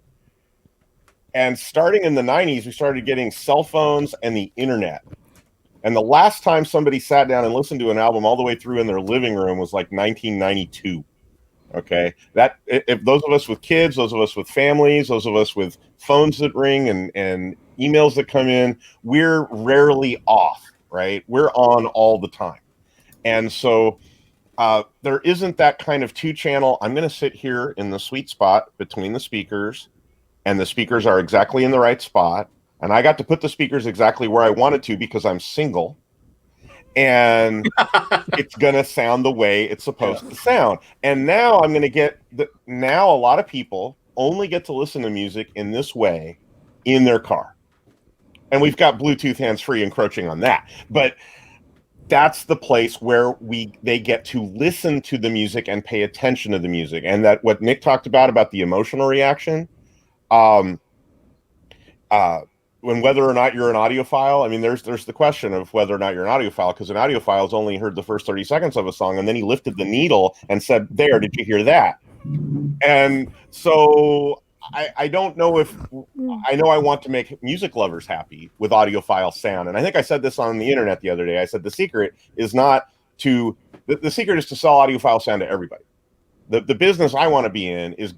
And starting in the 90s, we started getting cell phones and the internet. And the last time somebody sat down and listened to an album all the way through in their living room was like 1992. Okay, that if those of us with kids, those of us with families, those of us with phones that ring and emails that come in, we're rarely off, right? We're on all the time. And so there isn't that kind of 2-channel, I'm going to sit here in the sweet spot between the speakers, and the speakers are exactly in the right spot. And I got to put the speakers exactly where I wanted to because I'm single. And it's going to sound the way it's supposed to sound. And now I'm going to get now a lot of people only get to listen to music in this way in their car. And we've got Bluetooth hands-free encroaching on that. But that's the place where they get to listen to the music and pay attention to the music. And that what Nick talked about the emotional reaction, when whether or not you're an audiophile, I mean, there's the question of whether or not you're an audiophile, because an audiophile has only heard the first 30 seconds of a song, and then he lifted the needle and said, there, did you hear that? And so I don't know if I know I want to make music lovers happy with audiophile sound. And I think I said this on the internet the other day. I said the secret is not to the secret is to sell audiophile sound to everybody. The business I want to be in is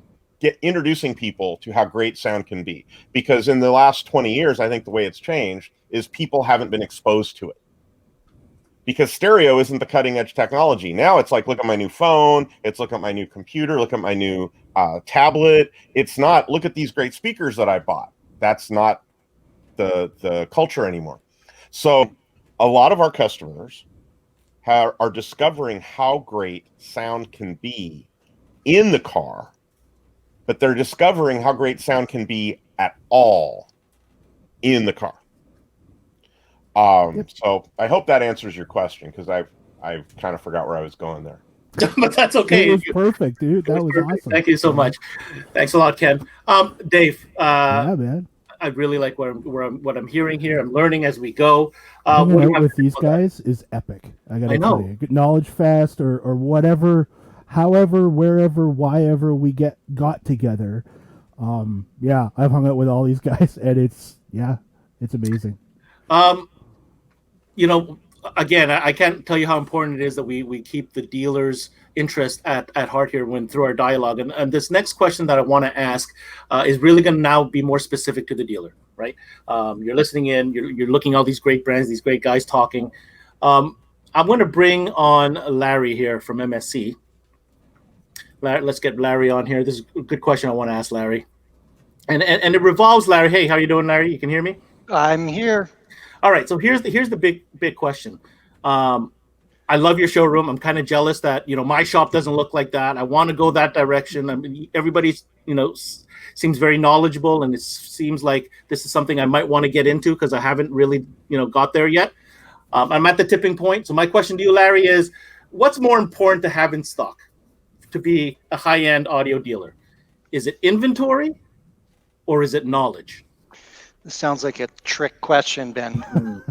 introducing people to how great sound can be, because in the last 20 years, I think the way it's changed is people haven't been exposed to it, because stereo isn't the cutting edge technology. Now it's like, look at my new phone. It's look at my new computer. Look at my new tablet. It's not, look at these great speakers that I bought. That's not the culture anymore. So a lot of our customers are discovering how great sound can be in the car, but they're discovering how great sound can be at all in the car. So I hope that answers your question, because I've kind of forgot where I was going there. But that's okay. It was perfect, dude. That was perfect. Awesome. Thank you so much. Thanks a lot, Ken. Dave. Yeah, man. I really like what I'm hearing here. I'm learning as we go. Hanging out with these guys is epic. I gotta tell you, Knowledge Fest or whatever, however, wherever, whyever we got together. Yeah, I've hung out with all these guys, and it's amazing. You know, again, I can't tell you how important it is that we keep the dealer's interest at heart here through our dialogue. And this next question that I want to ask is really going to now be more specific to the dealer, right? You're listening in, you're looking at all these great brands, these great guys talking. I'm going to bring on Larry here from MSC. Let's get Larry on here. This is a good question I want to ask Larry. And it revolves, Larry. Hey, how you doing, Larry? You can hear me? I'm here. All right, so here's the big question. I love your showroom. I'm kind of jealous that my shop doesn't look like that. I want to go that direction. I mean, everybody's seems very knowledgeable, and it seems like this is something I might want to get into because I haven't really got there yet. I'm at the tipping point. So my question to you, Larry, is what's more important to have in stock to be a high-end audio dealer? Is it inventory or is it knowledge? This sounds like a trick question, Ben. Nothing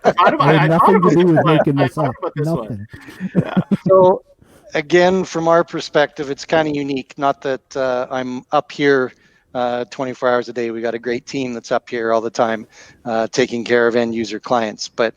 to do with making this up. Nothing. Yeah. So, again, from our perspective, it's kind of unique. Not that I'm up here 24 hours a day. We got a great team that's up here all the time, taking care of end user clients. But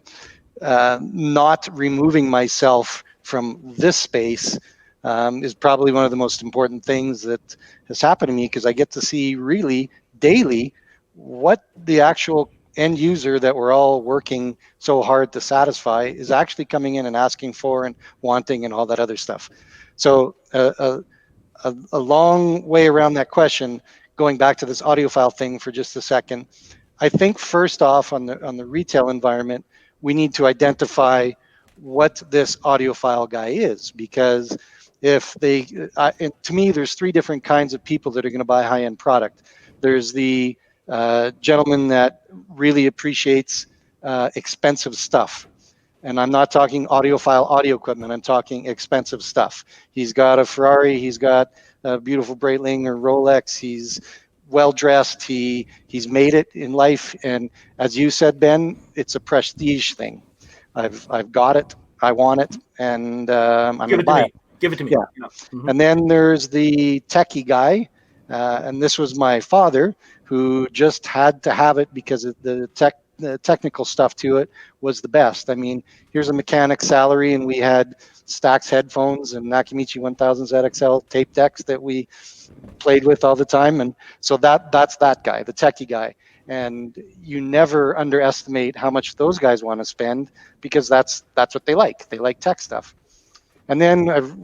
not removing myself from this space is probably one of the most important things that has happened to me, because I get to see really daily what the actual end user that we're all working so hard to satisfy is actually coming in and asking for and wanting and all that other stuff. So a long way around that question, going back to this audiophile thing for just a second. I think first off, on the retail environment, we need to identify what this audiophile guy is, because if they, to me, there's three different kinds of people that are going to buy high-end product. There's the gentleman that really appreciates expensive stuff. And I'm not talking audiophile audio equipment. I'm talking expensive stuff. He's got a Ferrari. He's got a beautiful Breitling or Rolex. He's well-dressed. He's made it in life. And as you said, Ben, it's a prestige thing. I've got it. I want it. And I'm going to buy it. Give it to me. Yeah. Mm-hmm. And then there's the techie guy. And this was my father, who just had to have it because the technical stuff to it was the best. I mean, here's a mechanic's salary, and we had Stax headphones and Nakamichi 1000 ZXL tape decks that we played with all the time. And so that's that guy, the techie guy. And you never underestimate how much those guys want to spend, because that's what they like. They like tech stuff. And then I've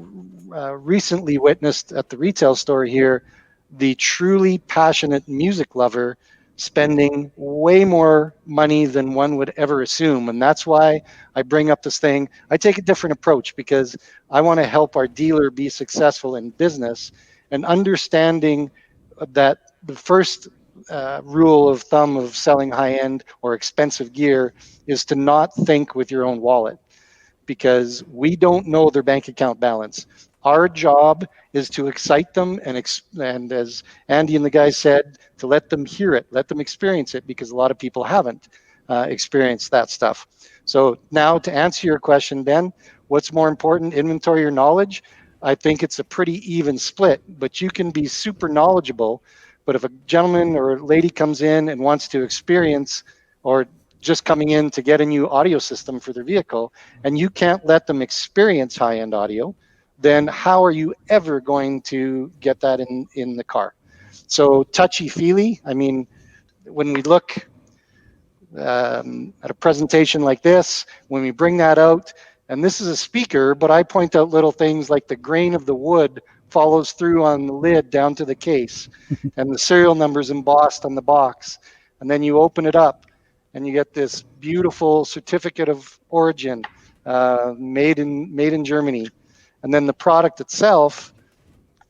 recently witnessed at the retail store here the truly passionate music lover spending way more money than one would ever assume. And that's why I bring up this thing. I take a different approach because I want to help our dealer be successful in business, and understanding that the first rule of thumb of selling high end or expensive gear is to not think with your own wallet, because we don't know their bank account balance. Our job is to excite them and as Andy and the guys said, to let them hear it, let them experience it, because a lot of people haven't experienced that stuff. So now to answer your question, Ben, what's more important, inventory or knowledge? I think it's a pretty even split, but you can be super knowledgeable. But if a gentleman or lady comes in and wants to experience, or just coming in to get a new audio system for their vehicle, and you can't let them experience high-end audio, then how are you ever going to get that in the car? So touchy-feely, I mean, when we look at a presentation like this, when we bring that out, and this is a speaker, but I point out little things like the grain of the wood follows through on the lid down to the case, and the serial numbers embossed on the box. And then you open it up, and you get this beautiful certificate of origin, made in Germany. And then the product itself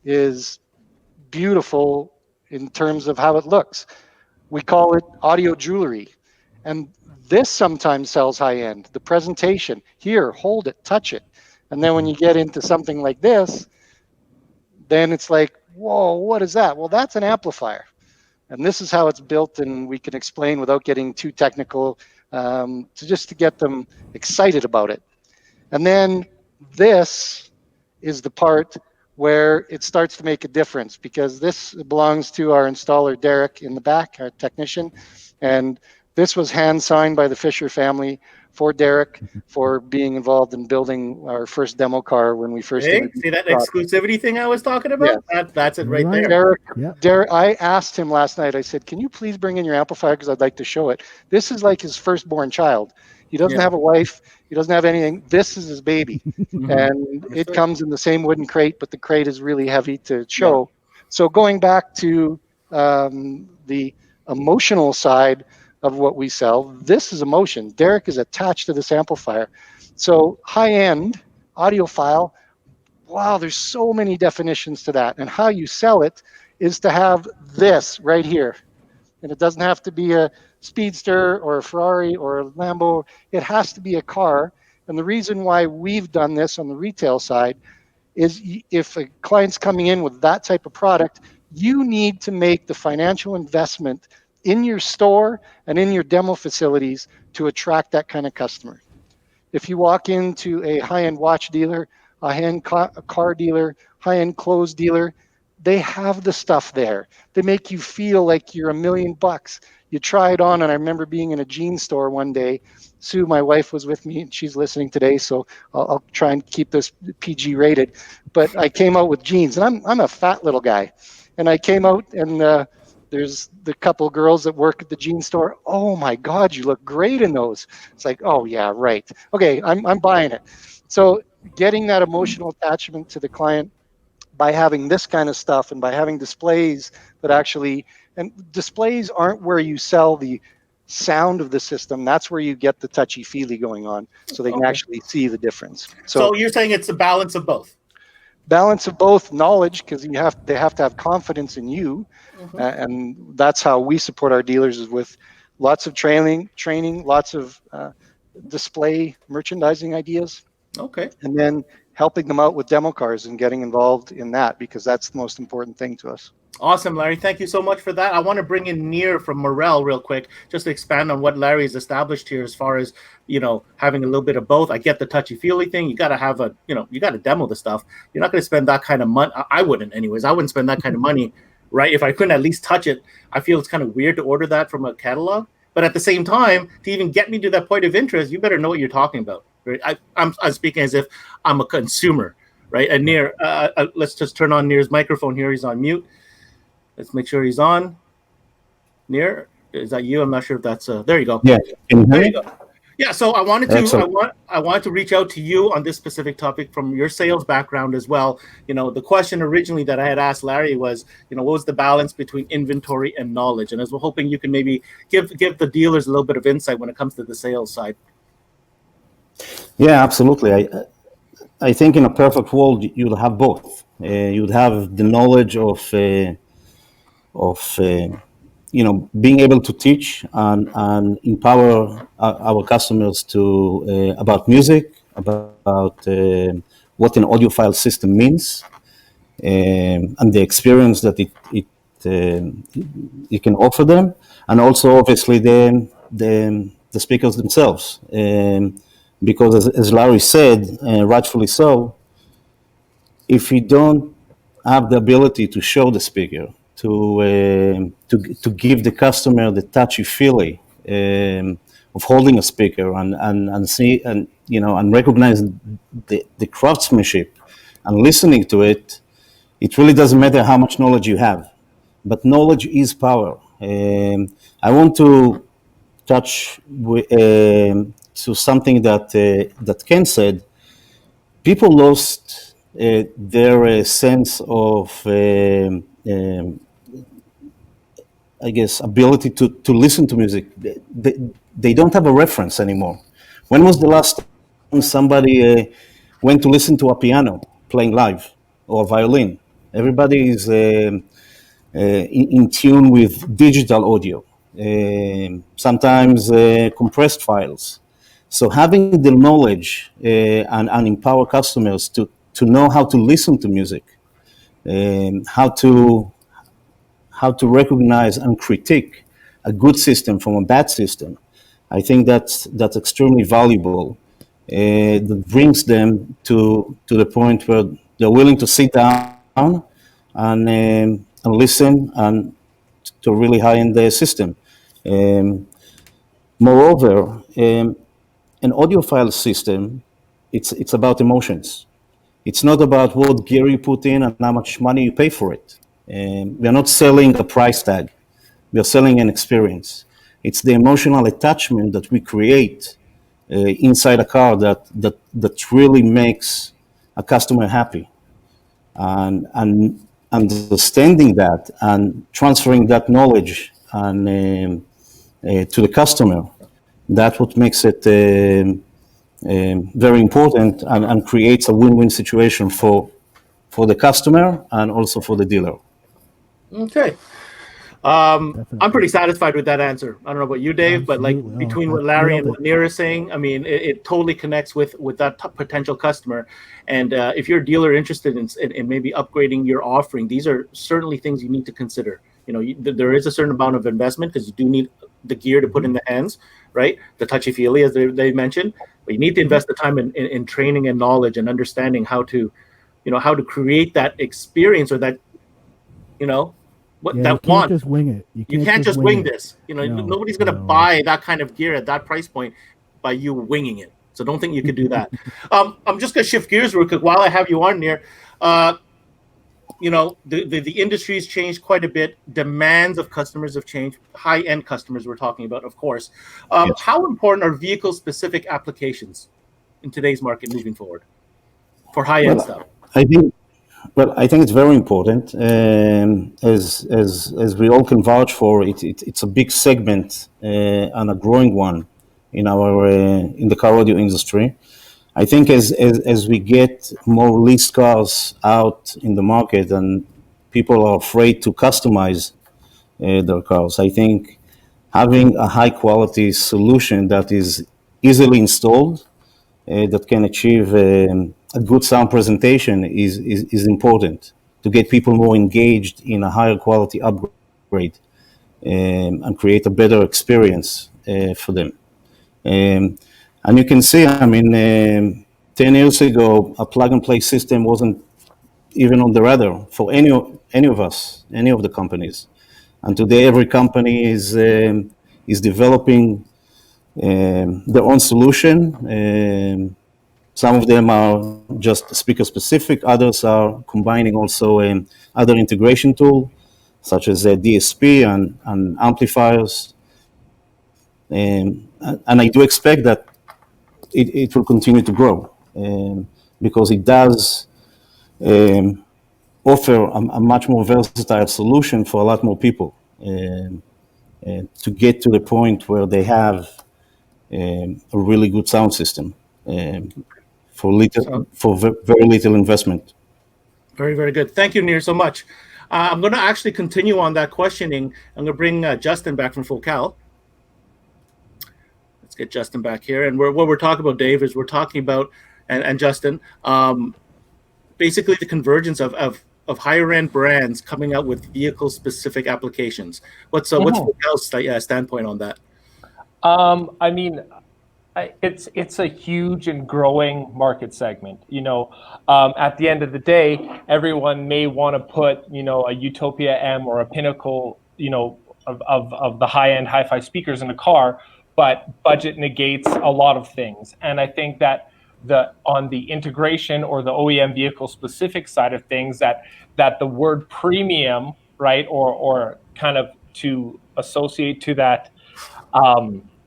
is beautiful in terms of how it looks. We call it audio jewelry. And this sometimes sells high end. The presentation, here, hold it, touch it. And then when you get into something like this, then it's like, whoa, what is that? Well, that's an amplifier. And this is how it's built, and we can explain without getting too technical, to get them excited about it. And then this is the part where it starts to make a difference, because this belongs to our installer, Derek, in the back, our technician. And this was hand signed by the Fisher family for Derek for being involved in building our first demo car when we first see that exclusivity thing I was talking about? Yeah. That's it right there. Derek, I asked him last night, I said, can you please bring in your amplifier, because I'd like to show it. This is like his firstborn child. He doesn't have a wife. He doesn't have anything. This is his baby. And it comes in the same wooden crate, but the crate is really heavy to show. So going back to the emotional side of what we sell, this is emotion. Derek is attached to this amplifier. So high-end audiophile, wow, there's so many definitions to that. And how you sell it is to have this right here. And it doesn't have to be a Speedster or a Ferrari or a Lambo. It has to be a car. And the reason why we've done this on the retail side is, if a client's coming in with that type of product, you need to make the financial investment in your store and in your demo facilities to attract that kind of customer. If you walk into a high-end watch dealer, a high-end car dealer, high-end clothes dealer, they have the stuff there. They make you feel like you're $1 million. You try it on, and I remember being in a jeans store one day. Sue, my wife, was with me, and she's listening today, so I'll try and keep this PG rated. But I came out with jeans, and I'm a fat little guy. And I came out, and there's the couple girls that work at the jeans store. Oh my God, you look great in those. It's like, oh yeah, right. Okay, I'm buying it. So getting that emotional attachment to the client by having this kind of stuff, and by having displays that actually, and displays aren't where you sell the sound of the system. That's where you get the touchy-feely going on, so they can actually see the difference. So you're saying it's a balance of both? Balance of both. Knowledge, because they have to have confidence in you, and that's how we support our dealers, is with lots of training, lots of display merchandising ideas. Okay. And then helping them out with demo cars and getting involved in that, because that's the most important thing to us. Awesome, Larry. Thank you so much for that. I want to bring in Nir from Morel real quick, just to expand on what Larry has established here as far as, having a little bit of both. I get the touchy-feely thing. You got to have you got to demo the stuff. You're not going to spend that kind of money. I wouldn't anyways. I wouldn't spend that kind of money, right? If I couldn't at least touch it. I feel it's kind of weird to order that from a catalog. But at the same time, to even get me to that point of interest, you better know what you're talking about. Right? I'm speaking as if I'm a consumer, right? And Nir, let's just turn on Nir's microphone here. He's on mute. Let's make sure he's on. Nir, Is that you? I'm not sure if that's there you go. Yeah, can you hear There me? you go. Yeah, so I Excellent. wanted to reach out to you on this specific topic from your sales background as well. The question originally that I had asked Larry was, what was the balance between inventory and knowledge? And as we're hoping you can maybe give the dealers a little bit of insight when it comes to the sales side. Yeah, absolutely. I think in a perfect world you'd have both. You'd have the knowledge of being able to teach and empower our customers to about music, about what an audiophile system means, and the experience that it can offer them, and also obviously the speakers themselves, because as Larry said, rightfully so, if you don't have the ability to show the speaker, to give the customer the touchy feely of holding a speaker and see and recognize the craftsmanship and listening to it, it really doesn't matter how much knowledge you have, but knowledge is power. I want to touch to something that Ken said. People lost their sense of, I guess, ability to listen to music. They don't have a reference anymore. When was the last time somebody went to listen to a piano playing live or a violin? Everybody is in tune with digital audio, sometimes compressed files. So having the knowledge and empower customers to know how to listen to music, how to recognize and critique a good system from a bad system, I think that's extremely valuable. That brings them to the point where they're willing to sit down and listen and to a really high-end system. Moreover, an audiophile system, it's about emotions. It's not about what gear you put in and how much money you pay for it. We are not selling a price tag. We are selling an experience. It's the emotional attachment that we create inside a car that really makes a customer happy. And understanding that and transferring that knowledge and to the customer, that's what makes it very important and creates a win-win situation for the customer and also for the dealer. Okay. I'm pretty satisfied with that answer. I don't know about you, Dave, but like between what Larry and what Nir is saying, I mean, it totally connects with that potential customer. And if you're a dealer interested in maybe upgrading your offering, these are certainly things you need to consider. There is a certain amount of investment because you do need the gear to put in the hands, right? The touchy-feely, as they mentioned. But you need to invest the time in training and knowledge and understanding how to create that experience or that, what Yeah, that you can't want. just wing it. You can't just wing this. No, nobody's going to buy that kind of gear at that price point by you winging it. So don't think you could do that. I'm just going to shift gears real quick while I have you on here. The industry's changed quite a bit. Demands of customers have changed. High-end customers we're talking about, of course. Yes. How important are vehicle-specific applications in today's market moving forward for high-end stuff? I think it's very important. As we all can vouch for, it's a big segment and a growing one in the car audio industry. I think as we get more leased cars out in the market and people are afraid to customize their cars, I think having a high quality solution that is easily installed, that can achieve a good sound presentation is important to get people more engaged in a higher quality upgrade and create a better experience for them. And you can see, 10 years ago, a plug-and-play system wasn't even on the radar for any of us, any of the companies. And today, every company is developing their own solution. Some of them are just speaker-specific. Others are combining also other integration tool, such as DSP and amplifiers. and I do expect that it will continue to grow, because it does offer a much more versatile solution for a lot more people, to get to the point where they have a really good sound system, for very little investment. Very, very good. Thank you, Nir, so much. I'm going to actually continue on that questioning. I'm going to bring Justin back from Focal. Let's get Justin back here. And what we're talking about, Dave, is we're talking about, and Justin, basically the convergence of higher end brands coming out with vehicle specific applications. What's Focal's standpoint on that? I mean, it's a huge and growing market segment. At the end of the day, everyone may want to put, a Utopia M or a Pinnacle, of the high end hi-fi speakers in a car, but budget negates a lot of things. And I think that on the integration or the OEM vehicle specific side of things, that the word premium, right, or kind of to associate to that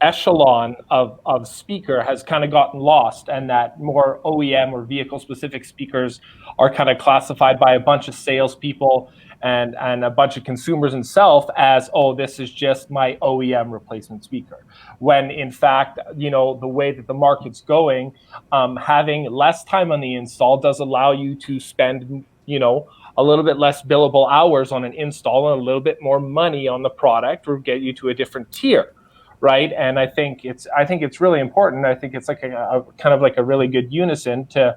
echelon of speaker has kind of gotten lost, and that more OEM or vehicle specific speakers are kind of classified by a bunch of salespeople and a bunch of consumers themselves as, oh, this is just my OEM replacement speaker. When in fact, the way that the market's going, having less time on the install does allow you to spend, a little bit less billable hours on an install and a little bit more money on the product, or get you to a different tier. Right. And I think it's really important. I think it's like a kind of like a really good unison to,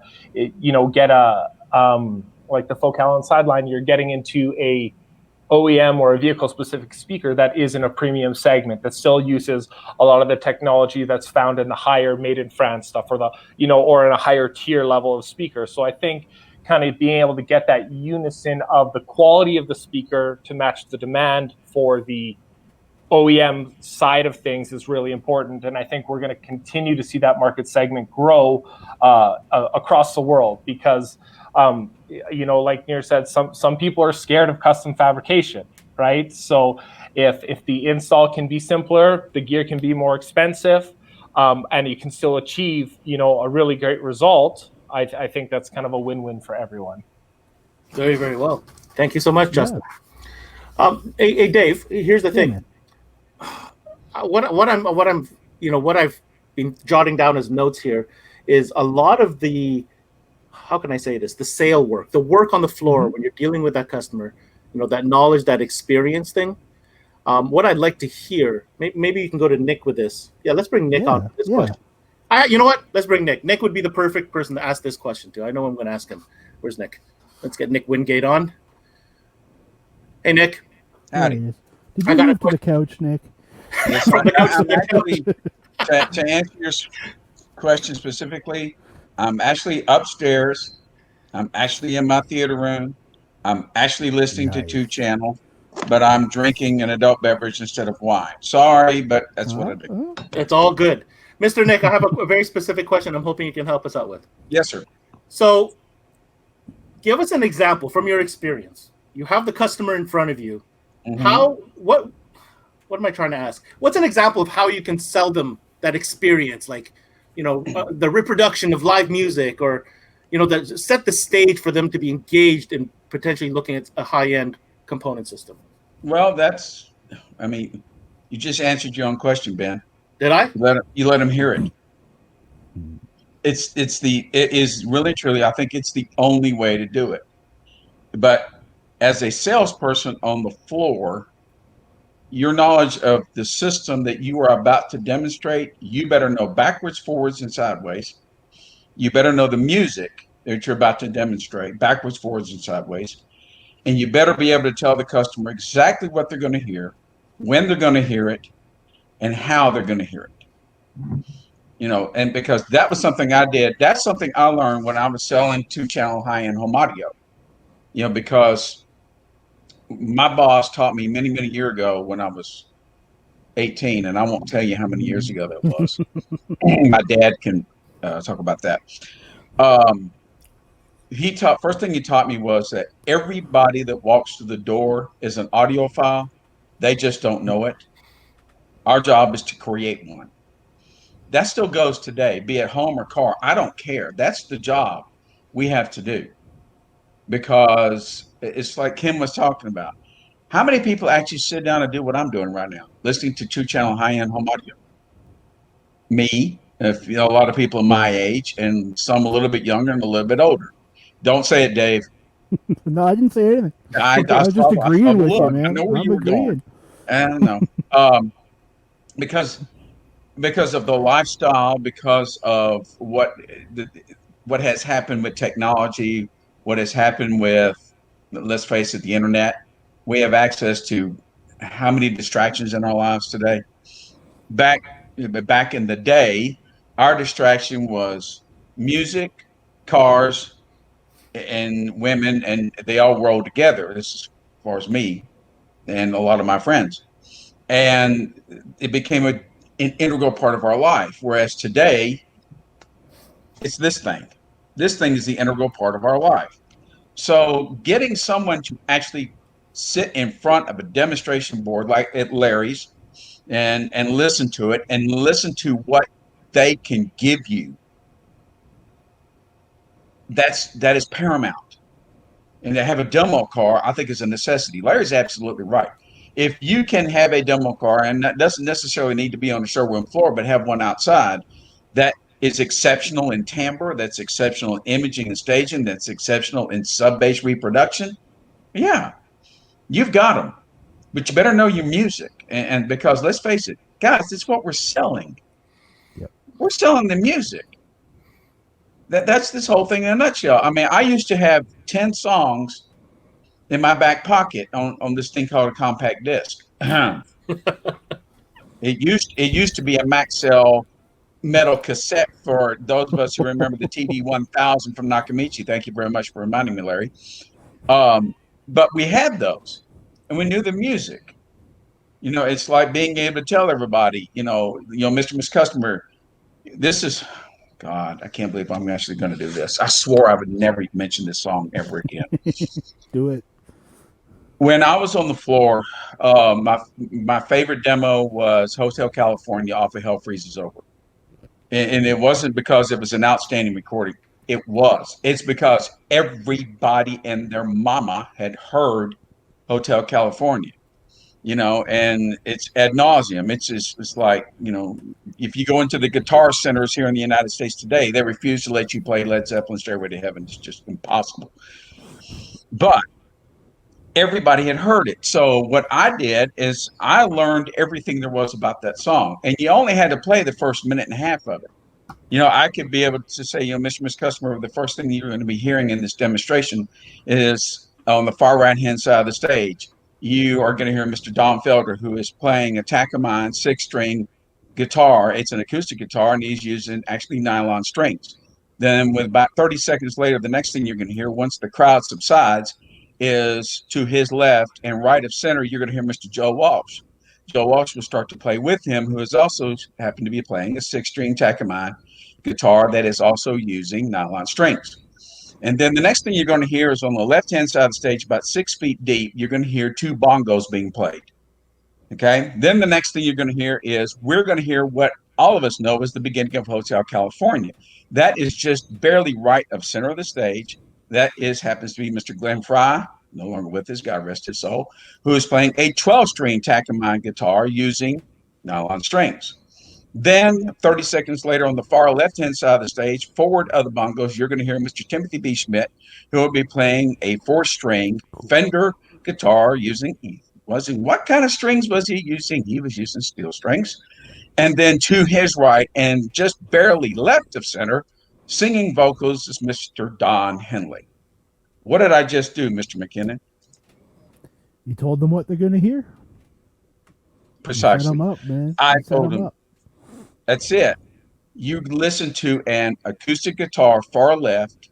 get like the Focal on sideline, you're getting into a OEM or a vehicle specific speaker that is in a premium segment that still uses a lot of the technology that's found in the higher made in France stuff, or or in a higher tier level of speaker. So I think kind of being able to get that unison of the quality of the speaker to match the demand for the OEM side of things is really important, and I think we're going to continue to see that market segment grow across the world, because like Nir said, some people are scared of custom fabrication, right? So if the install can be simpler, the gear can be more expensive, and you can still achieve a really great result, I think that's kind of a win-win for everyone. Very, very well. Thank you so much, Justin. Hey, Dave, here's the thing. What I've been jotting down as notes here is a lot of the, how can I say this, the sale work, the work on the floor when you're dealing with that customer, that knowledge, that experience thing. What I'd like to hear, maybe you can go to Nick with this. Yeah, let's bring Nick on this question. You know what? Let's bring Nick. Nick would be the perfect person to ask this question to. I know I'm going to ask him. Where's Nick? Let's get Nick Wingate on. Hey, Nick. Howdy. Did you move to the couch, Nick? Yes, I'm actually, to answer your question specifically, I'm actually upstairs. I'm actually in my theater room. I'm actually listening to 2 channel, but I'm drinking an adult beverage instead of wine. Sorry, but that's what I do. It's all good. Mr. Nick, I have a very specific question I'm hoping you can help us out with. Yes, sir. So give us an example from your experience. You have the customer in front of you. What am I trying to ask? What's an example of how you can sell them that experience, like, the reproduction of live music, or, set the stage for them to be engaged in potentially looking at a high-end component system? Well, you just answered your own question, Ben. Did I? You let them hear it. It is really, truly, I think it's the only way to do it. But as a salesperson on the floor, your knowledge of the system that you are about to demonstrate, you better know backwards, forwards, and sideways. You better know the music that you're about to demonstrate, backwards, forwards, and sideways. And you better be able to tell the customer exactly what they're going to hear, when they're going to hear it, and how they're going to hear it. And because that was something I did, that's something I learned when I was selling 2-channel high-end home audio. Because my boss taught me many, many years ago when I was 18, and I won't tell you how many years ago that was. My dad can talk about that. First thing he taught me was that everybody that walks through the door is an audiophile. They just don't know it. Our job is to create one. That still goes today, be it home or car. I don't care. That's the job we have to do, because it's like Kim was talking about. How many people actually sit down and do what I'm doing right now, listening to 2-channel high-end home audio? Me, if, a lot of people my age, and some a little bit younger and a little bit older. Don't say it, Dave. No, I didn't say anything. I was just agreeing with you, I man. know where I'm you were agreeing. going. And no, because of the lifestyle, because of what has happened with technology, what has happened with, let's face it, the internet. We have access to how many distractions in our lives today. Back in the day, our distraction was music, cars, and women, and they all rolled together. This is as far as me and a lot of my friends, and it became an integral part of our life. Whereas today, it's this thing. This thing is the integral part of our life. So getting someone to actually sit in front of a demonstration board like at Larry's and listen to it and listen to what they can give you, that is paramount. And to have a demo car, I think, is a necessity. Larry's absolutely right. If you can have a demo car, and that doesn't necessarily need to be on the showroom floor, but have one outside that is exceptional in timbre, that's exceptional in imaging and staging, that's exceptional in sub-bass reproduction, yeah, you've got them. But you better know your music. And because let's face it, guys, it's what we're selling. Yep. We're selling the music. That's this whole thing in a nutshell. I mean, I used to have 10 songs in my back pocket on this thing called a compact disc. It used to be a Maxell metal cassette for those of us who remember the TD 1000 from Nakamichi. Thank you very much for reminding me, Larry. But we had those, and we knew the music. It's like being able to tell everybody, Mr. Miss Customer, this is, God, I can't believe I'm actually going to do this. I swore I would never mention this song ever again. Do it. When I was on the floor, my favorite demo was Hotel California off of Hell Freezes Over. And it wasn't because it was an outstanding recording. It's because everybody and their mama had heard Hotel California, and it's ad nauseum. It's like, if you go into the guitar centers here in the United States today, they refuse to let you play Led Zeppelin Stairway to Heaven. It's just impossible. But everybody had heard it. So what I did is I learned everything there was about that song. And you only had to play the first minute and a half of it. I could be able to say, Mr. Miss Customer, the first thing you're going to be hearing in this demonstration is on the far right-hand side of the stage. You are going to hear Mr. Don Felder, who is playing a Takamine 6-string guitar. It's an acoustic guitar, and he's using actually nylon strings. Then with about 30 seconds later, the next thing you're going to hear, once the crowd subsides, is to his left and right of center, you're going to hear Mr. Joe Walsh. Joe Walsh will start to play with him, who is also happened to be playing a 6-string Takamine guitar that is also using nylon strings. And then the next thing you're going to hear is on the left-hand side of the stage, about 6 feet deep, you're going to hear 2 bongos being played. Okay. Then the next thing you're going to hear is we're going to hear what all of us know is the beginning of Hotel California. That is just barely right of center of the stage. That happens to be Mr. Glenn Fry, no longer with us, God rest his soul, who is playing a 12-string Takamine guitar using nylon strings. Then 30 seconds later, on the far left-hand side of the stage, forward of the bongos, you're going to hear Mr. Timothy B. Schmidt, who will be playing a 4-string Fender guitar using what kind of strings was he using? He was using steel strings. And then to his right and just barely left of center, singing vocals is Mr. Don Henley. What did I just do, Mr. McKinnon? You told them what they're going to hear. Precisely. You set them up, man. I set told them him. Up. That's it. You listen to an acoustic guitar far left.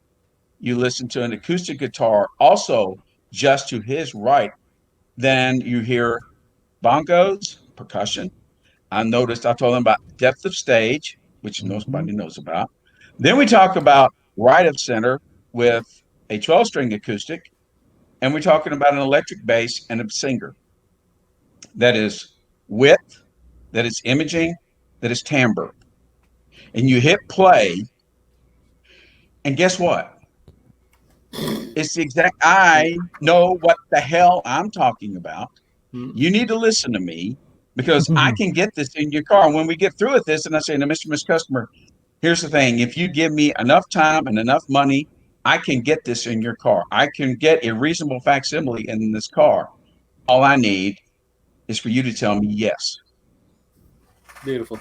You listen to an acoustic guitar also just to his right. Then you hear bongos, percussion. I told him about depth of stage, which nobody knows about. Then we talk about right of center with a 12-string acoustic. And we're talking about an electric bass and a singer. That is width, that is imaging, that is timbre. And you hit play, and guess what? It's the exact, I know what the hell I'm talking about. You need to listen to me because I can get this in your car. And when we get through with this, and I say, now, Mr. Customer, here's the thing. If you give me enough time and enough money, I can get this in your car. I can get a reasonable facsimile in this car. All I need is for you to tell me yes. Beautiful.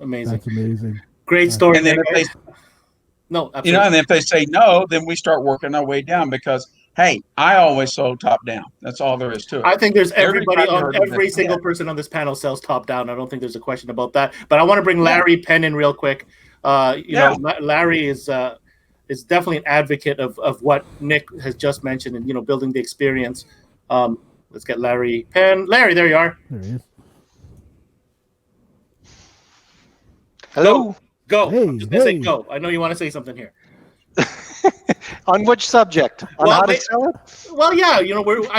Amazing. That's amazing. Great story. And then if they, no, absolutely. you know, and if they say no, then we start working our way down because, hey, I always sold top down. That's all there is to it. I think there's every single person on this panel sells top down. I don't think there's a question about that. But I want to bring Larry Penn in real quick. You know, Larry is definitely an advocate of what Nick has just mentioned, and building the experience. Let's get Larry Penn. Larry, there you are. There he is. Hello. Go. Hey, I'm just gonna say go. I know you want to say something here. On which subject? On how to sell it? Well, yeah.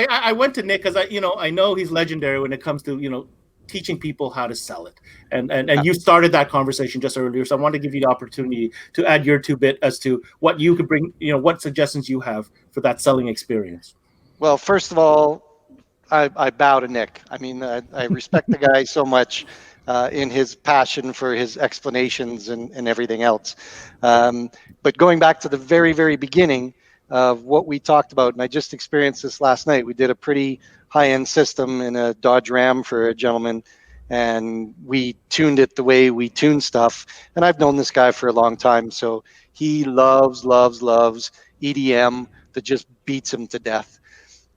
I went to Nick because I know he's legendary when it comes to teaching people how to sell it, and you started that conversation just earlier. So I wanted to give you the opportunity to add your 2 bit as to what you could bring. What suggestions you have for that selling experience. Well, first of all, I bow to Nick. I mean, I respect the guy so much in his passion for his explanations and everything else. But going back to the very, very beginning of what we talked about, and I just experienced this last night. We did a pretty high-end system in a Dodge Ram for a gentleman, and we tuned it the way we tune stuff. And I've known this guy for a long time, so he loves EDM that just beats him to death.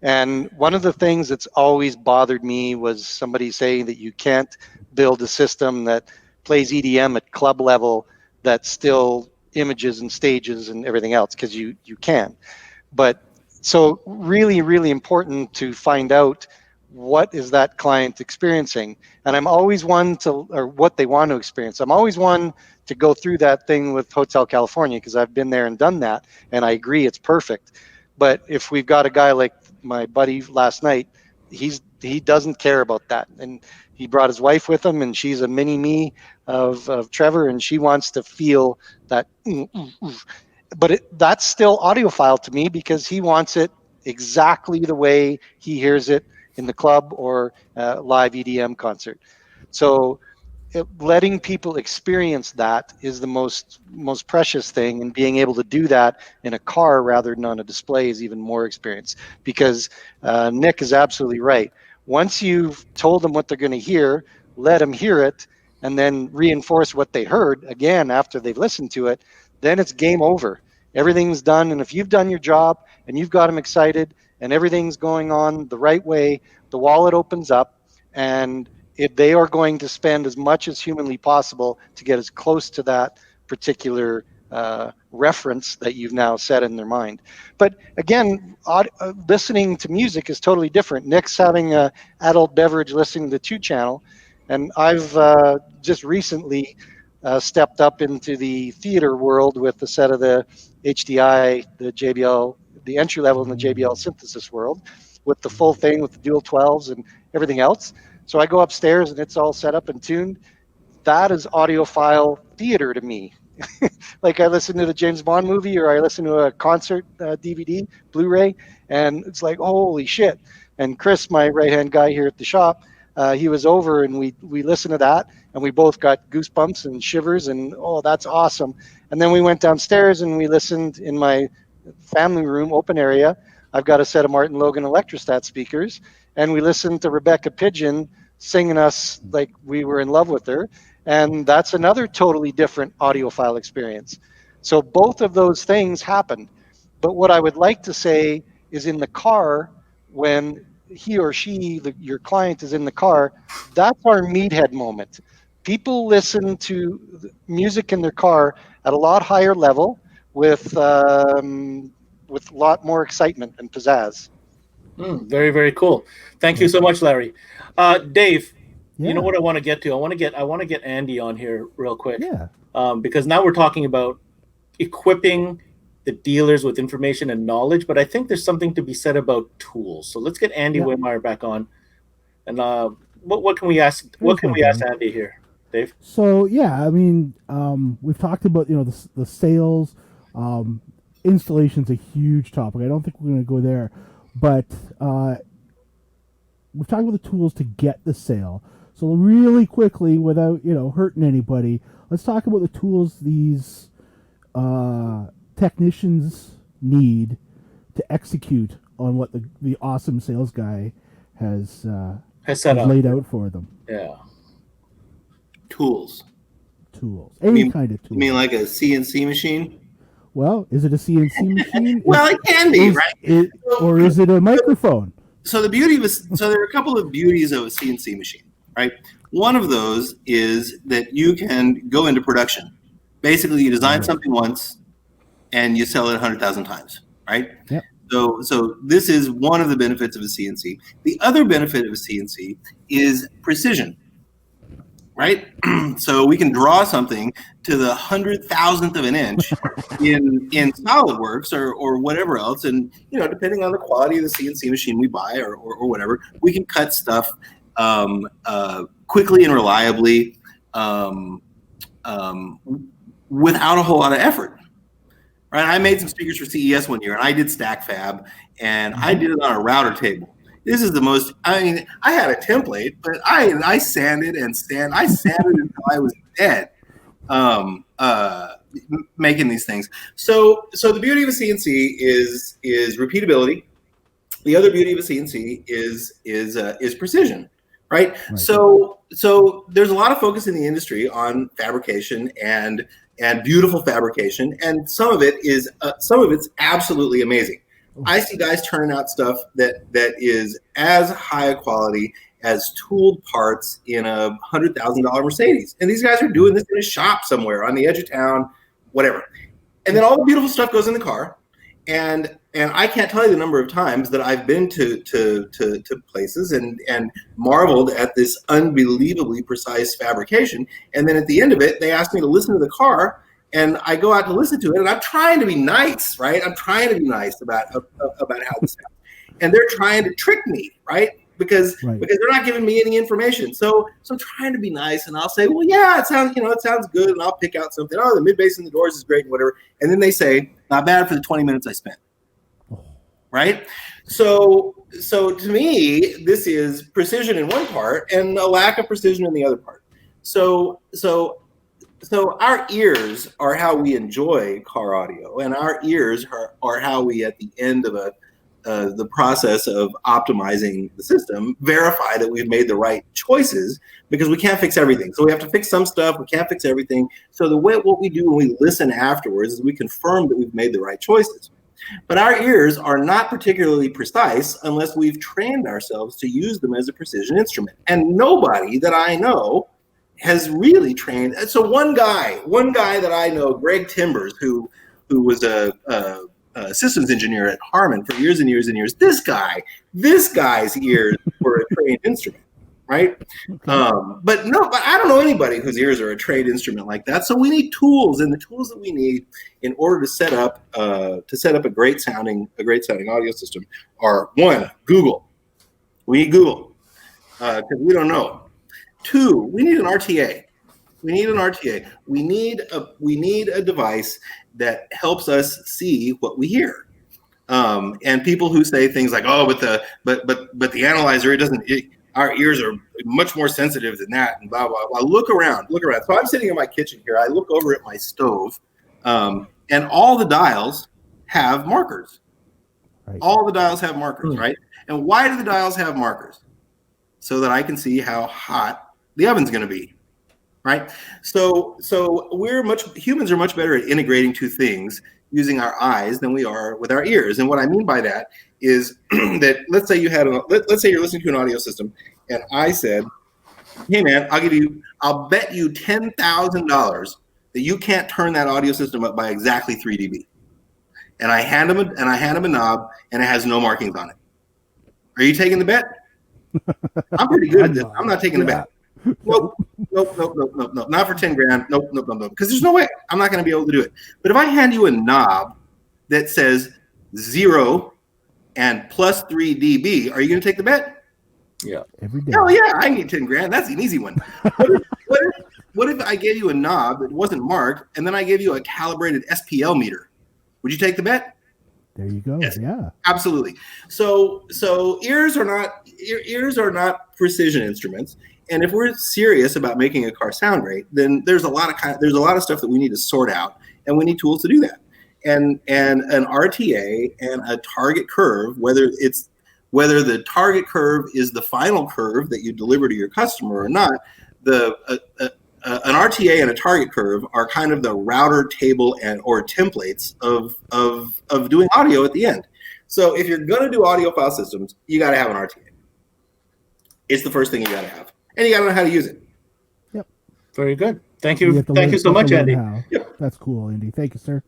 And one of the things that's always bothered me was somebody saying that you can't build a system that plays EDM at club level that still images and stages and everything else, because you can. But so really, really important to find out what is that client experiencing. And I'm always one to, or what they want to experience. I'm always one to go through that thing with Hotel California because I've been there and done that, and I agree it's perfect. But if we've got a guy like my buddy last night, he doesn't care about that, and he brought his wife with him, and she's a mini me of Trevor, and she wants to feel that. But that's still audiophile to me because he wants it exactly the way he hears it in the club or live EDM concert. So letting people experience that is the most precious thing, and being able to do that in a car rather than on a display is even more experience, because Nick is absolutely right. Once you've told them what they're going to hear, let them hear it, and then reinforce what they heard again after they've listened to it, then it's game over. Everything's done, and if you've done your job and you've got them excited and everything's going on the right way, the wallet opens up, and they are going to spend as much as humanly possible to get as close to that particular reference that you've now set in their mind. But again, listening to music is totally different. Nick's having an adult beverage listening to the 2 channel, and I've just recently stepped up into the theater world with a set of the HDI, the JBL, the entry level in the JBL synthesis world, with the full thing with the dual 12s and everything else. So I go upstairs and it's all set up and tuned. That is audiophile theater to me. Like I listen to the James Bond movie, or I listen to a concert DVD, Blu-ray, and it's like, holy shit. And Chris, my right-hand guy here at the shop, he was over and we listened to that, and we both got goosebumps and shivers, and oh, that's awesome. And then we went downstairs and we listened in my family room, open area. I've got a set of Martin Logan Electrostat speakers, and we listened to Rebecca Pigeon singing us like we were in love with her. And that's another totally different audiophile experience. So both of those things happened. But what I would like to say is, in the car, when he or she, your client, is in the car, that's our meathead moment. People listen to music in their car at a lot higher level with a lot more excitement and pizzazz. Very, very cool. Thank you so much, Larry. Dave, Yeah. you know what I want to get to? I want to get Andy on here real quick. Yeah. Because now we're talking about equipping the dealers with information and knowledge, but I think there's something to be said about tools. So let's get Andy Whitmire back on, and what can we ask? What can we ask Andy here, Dave? So yeah, I mean, we've talked about the sales, installation's a huge topic. I don't think we're going to go there, but we've talked about the tools to get the sale. So really quickly, without hurting anybody, let's talk about the tools these technicians need to execute on what the awesome sales guy has laid out for them. Yeah. Tools. Any kind of tool. You mean like a CNC machine? Well, is it a CNC machine? Well, it can be, right? Or is it a microphone? So there are a couple of beauties of a CNC machine, right? One of those is that you can go into production. Basically, you design something once and you sell it 100,000 times, right? Yep. So this is one of the benefits of a CNC. The other benefit of a CNC is precision, right? So we can draw something to the 100,000th of an inch in SolidWorks or whatever else, and depending on the quality of the CNC machine we buy or whatever, we can cut stuff quickly and reliably without a whole lot of effort. Right, I made some speakers for CES one year, and I did stack fab, and I did it on a router table. This is the most. I mean, I had a template, but I sanded and I sanded until I was dead, making these things. So the beauty of a CNC is repeatability. The other beauty of a CNC is precision, right? So there's a lot of focus in the industry on fabrication and beautiful fabrication, and some of it's absolutely amazing. I see guys turning out stuff that is as high a quality as tooled parts in a $100,000 Mercedes, and these guys are doing this in a shop somewhere on the edge of town, whatever. And then all the beautiful stuff goes in the car, and I can't tell you the number of times that I've been to places and marveled at this unbelievably precise fabrication. And then at the end of it, they ask me to listen to the car, and I go out to listen to it, and I'm trying to be nice, right? I'm trying to be nice about how this sounds. And they're trying to trick me, right? Because they're not giving me any information. So I'm trying to be nice, and I'll say, well, yeah, it sounds good, and I'll pick out something. Oh, the mid bass in the doors is great, and whatever. And then they say, not bad for the 20 minutes I spent. Right? So to me, this is precision in one part and a lack of precision in the other part. So our ears are how we enjoy car audio, and our ears are how we, at the end of the process of optimizing the system, verify that we've made the right choices, because we can't fix everything. So we have to fix some stuff. We can't fix everything. So what we do when we listen afterwards is we confirm that we've made the right choices. But our ears are not particularly precise unless we've trained ourselves to use them as a precision instrument. And nobody that I know has really trained. So one guy that I know, Greg Timbers, who was a systems engineer at Harman for years and years and years. This guy's ears were a trained instrument, right? But I don't know anybody whose ears are a trained instrument like that. So we need tools, and the tools that we need in order to set up a great sounding audio system are: one, Google. We need Google because we don't know. Two, we need an RTA. We need a device that helps us see what we hear. And people who say things like, "Oh, but the analyzer, our ears are much more sensitive than that," and blah blah blah. Look around. So I'm sitting in my kitchen here. I look over at my stove, and all the dials have markers. Right. All the dials have markers, right? And why do the dials have markers? So that I can see how hot the oven's going to be. Right. So humans are much better at integrating two things using our eyes than we are with our ears. And what I mean by that is that let's say you're listening to an audio system, and I said, "Hey man, I'll bet you $10,000 that you can't turn that audio system up by exactly 3 dB." And I hand him a knob, and it has no markings on it. Are you taking the bet? I'm pretty good at this. I'm not taking the bet. Nope. Not for 10 grand. Nope. Because there's no way. I'm not going to be able to do it. But if I hand you a knob that says 0 and plus 3 dB, are you going to take the bet? Yeah. every day. Hell yeah, I can get 10 grand. That's an easy one. What if I gave you a knob that wasn't marked, and then I gave you a calibrated SPL meter? Would you take the bet? There you go. Yes. Yeah. Absolutely. So ears are not precision instruments. And if we're serious about making a car sound great, then there's a lot of stuff that we need to sort out, and we need tools to do that. And an RTA and a target curve, whether the target curve is the final curve that you deliver to your customer or not, an RTA and a target curve are kind of the router table or templates of doing audio at the end. So if you're going to do audiophile systems, you got to have an RTA. It's the first thing you got to have, and you got to know how to use it. Yep. Very good. Thank you. Thank you so much, Andy. Yep. That's cool, Andy. Thank you, sir.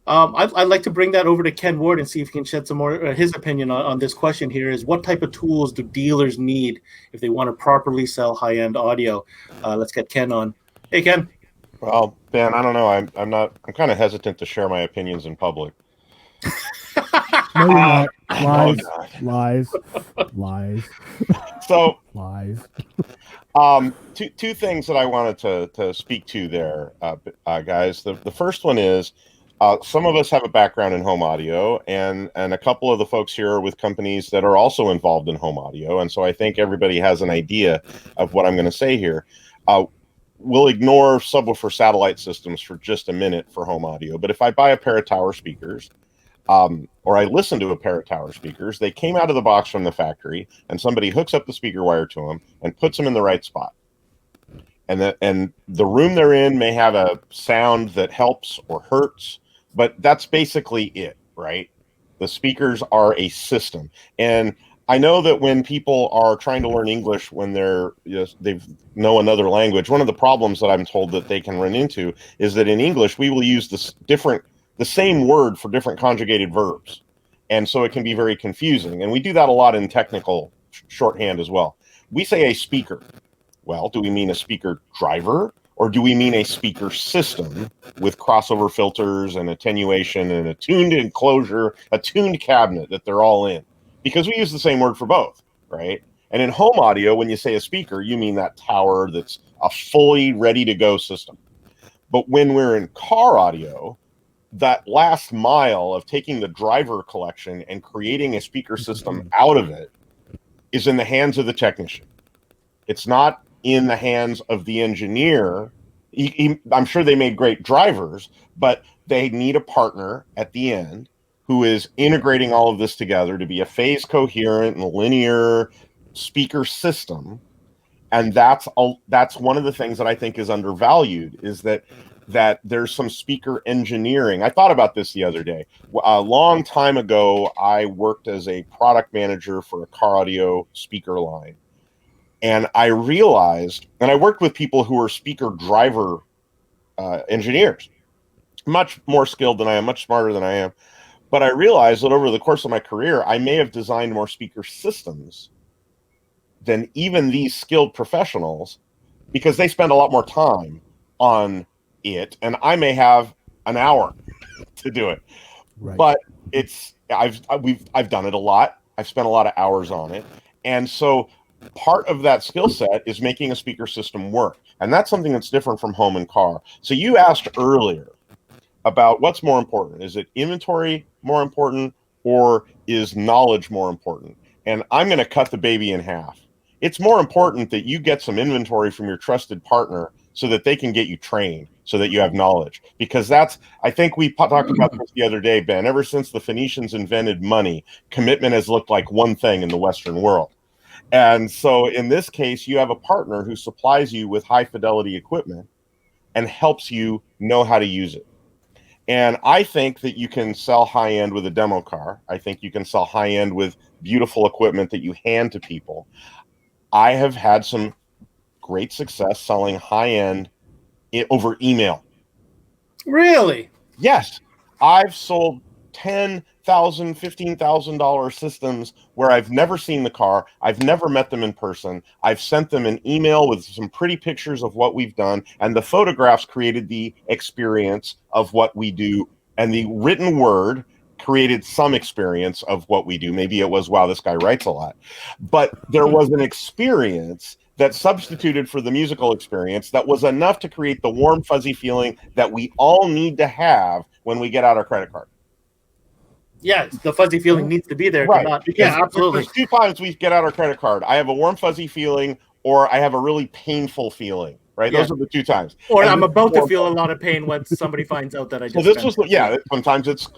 I'd like to bring that over to Ken Ward and see if he can shed some more his opinion on this question here is what type of tools do dealers need if they want to properly sell high-end audio? Let's get Ken on. Hey, Ken. Well, Ben, I don't know. I'm kind of hesitant to share my opinions in public. No, you're not. Lies. No, Lies. So lies. Two things that I wanted to speak to there, guys. The first one is some of us have a background in home audio, and a couple of the folks here are with companies that are also involved in home audio, and so I think everybody has an idea of what I'm going to say here. We'll ignore subwoofer satellite systems for just a minute for home audio, but if I buy a pair of tower speakers, or I listen to a pair of tower speakers, they came out of the box from the factory, and somebody hooks up the speaker wire to them and puts them in the right spot. And the room they're in may have a sound that helps or hurts, but that's basically it, right? The speakers are a system. And I know that when people are trying to learn English when they know another language, one of the problems that I'm told that they can run into is that in English, we will use the same word for different conjugated verbs. And so it can be very confusing. And we do that a lot in technical shorthand as well. We say a speaker. Well, do we mean a speaker driver, or do we mean a speaker system with crossover filters and attenuation and a tuned enclosure, a tuned cabinet that they're all in? Because we use the same word for both, right? And in home audio, when you say a speaker, you mean that tower that's a fully ready to go system. But when we're in car audio, that last mile of taking the driver collection and creating a speaker system out of it is in the hands of the technician. It's not in the hands of the engineer. I'm sure they made great drivers, but they need a partner at the end who is integrating all of this together to be a phase coherent and linear speaker system. And that's one of the things that I think is undervalued, is that there's some speaker engineering. I thought about this the other day. A long time ago, I worked as a product manager for a car audio speaker line. And I realized, and I worked with people who were speaker driver engineers, much more skilled than I am, much smarter than I am. But I realized that over the course of my career, I may have designed more speaker systems than even these skilled professionals, because they spend a lot more time on it, and I may have an hour to do it. Right. But I've done it a lot. I've spent a lot of hours on it, and so part of that skill set is making a speaker system work, and that's something that's different from home and car. So you asked earlier about what's more important. Is it inventory more important, or is knowledge more important? And I'm going to cut the baby in half. It's more important that you get some inventory from your trusted partner so that they can get you trained, so that you have knowledge. Because I think we talked about this the other day, Ben. Ever since the Phoenicians invented money, commitment has looked like one thing in the Western world. And so in this case, you have a partner who supplies you with high fidelity equipment and helps you know how to use it. And I think that you can sell high end with a demo car. I think you can sell high end with beautiful equipment that you hand to people. I have had some great success selling high end over email. Really? Yes. I've sold $10,000, $15,000 systems where I've never seen the car. I've never met them in person. I've sent them an email with some pretty pictures of what we've done, and the photographs created the experience of what we do, and the written word created some experience of what we do. Maybe it was, wow, this guy writes a lot. But there was an experience that substituted for the musical experience that was enough to create the warm, fuzzy feeling that we all need to have when we get out our credit card. Yeah, the fuzzy feeling needs to be there. Right. Yeah, absolutely. There's two times we get out our credit card. I have a warm, fuzzy feeling, or I have a really painful feeling. Right. Yeah. Those are the two times. Or I'm about to feel a lot of pain when somebody finds out that I just. So this was, sometimes it's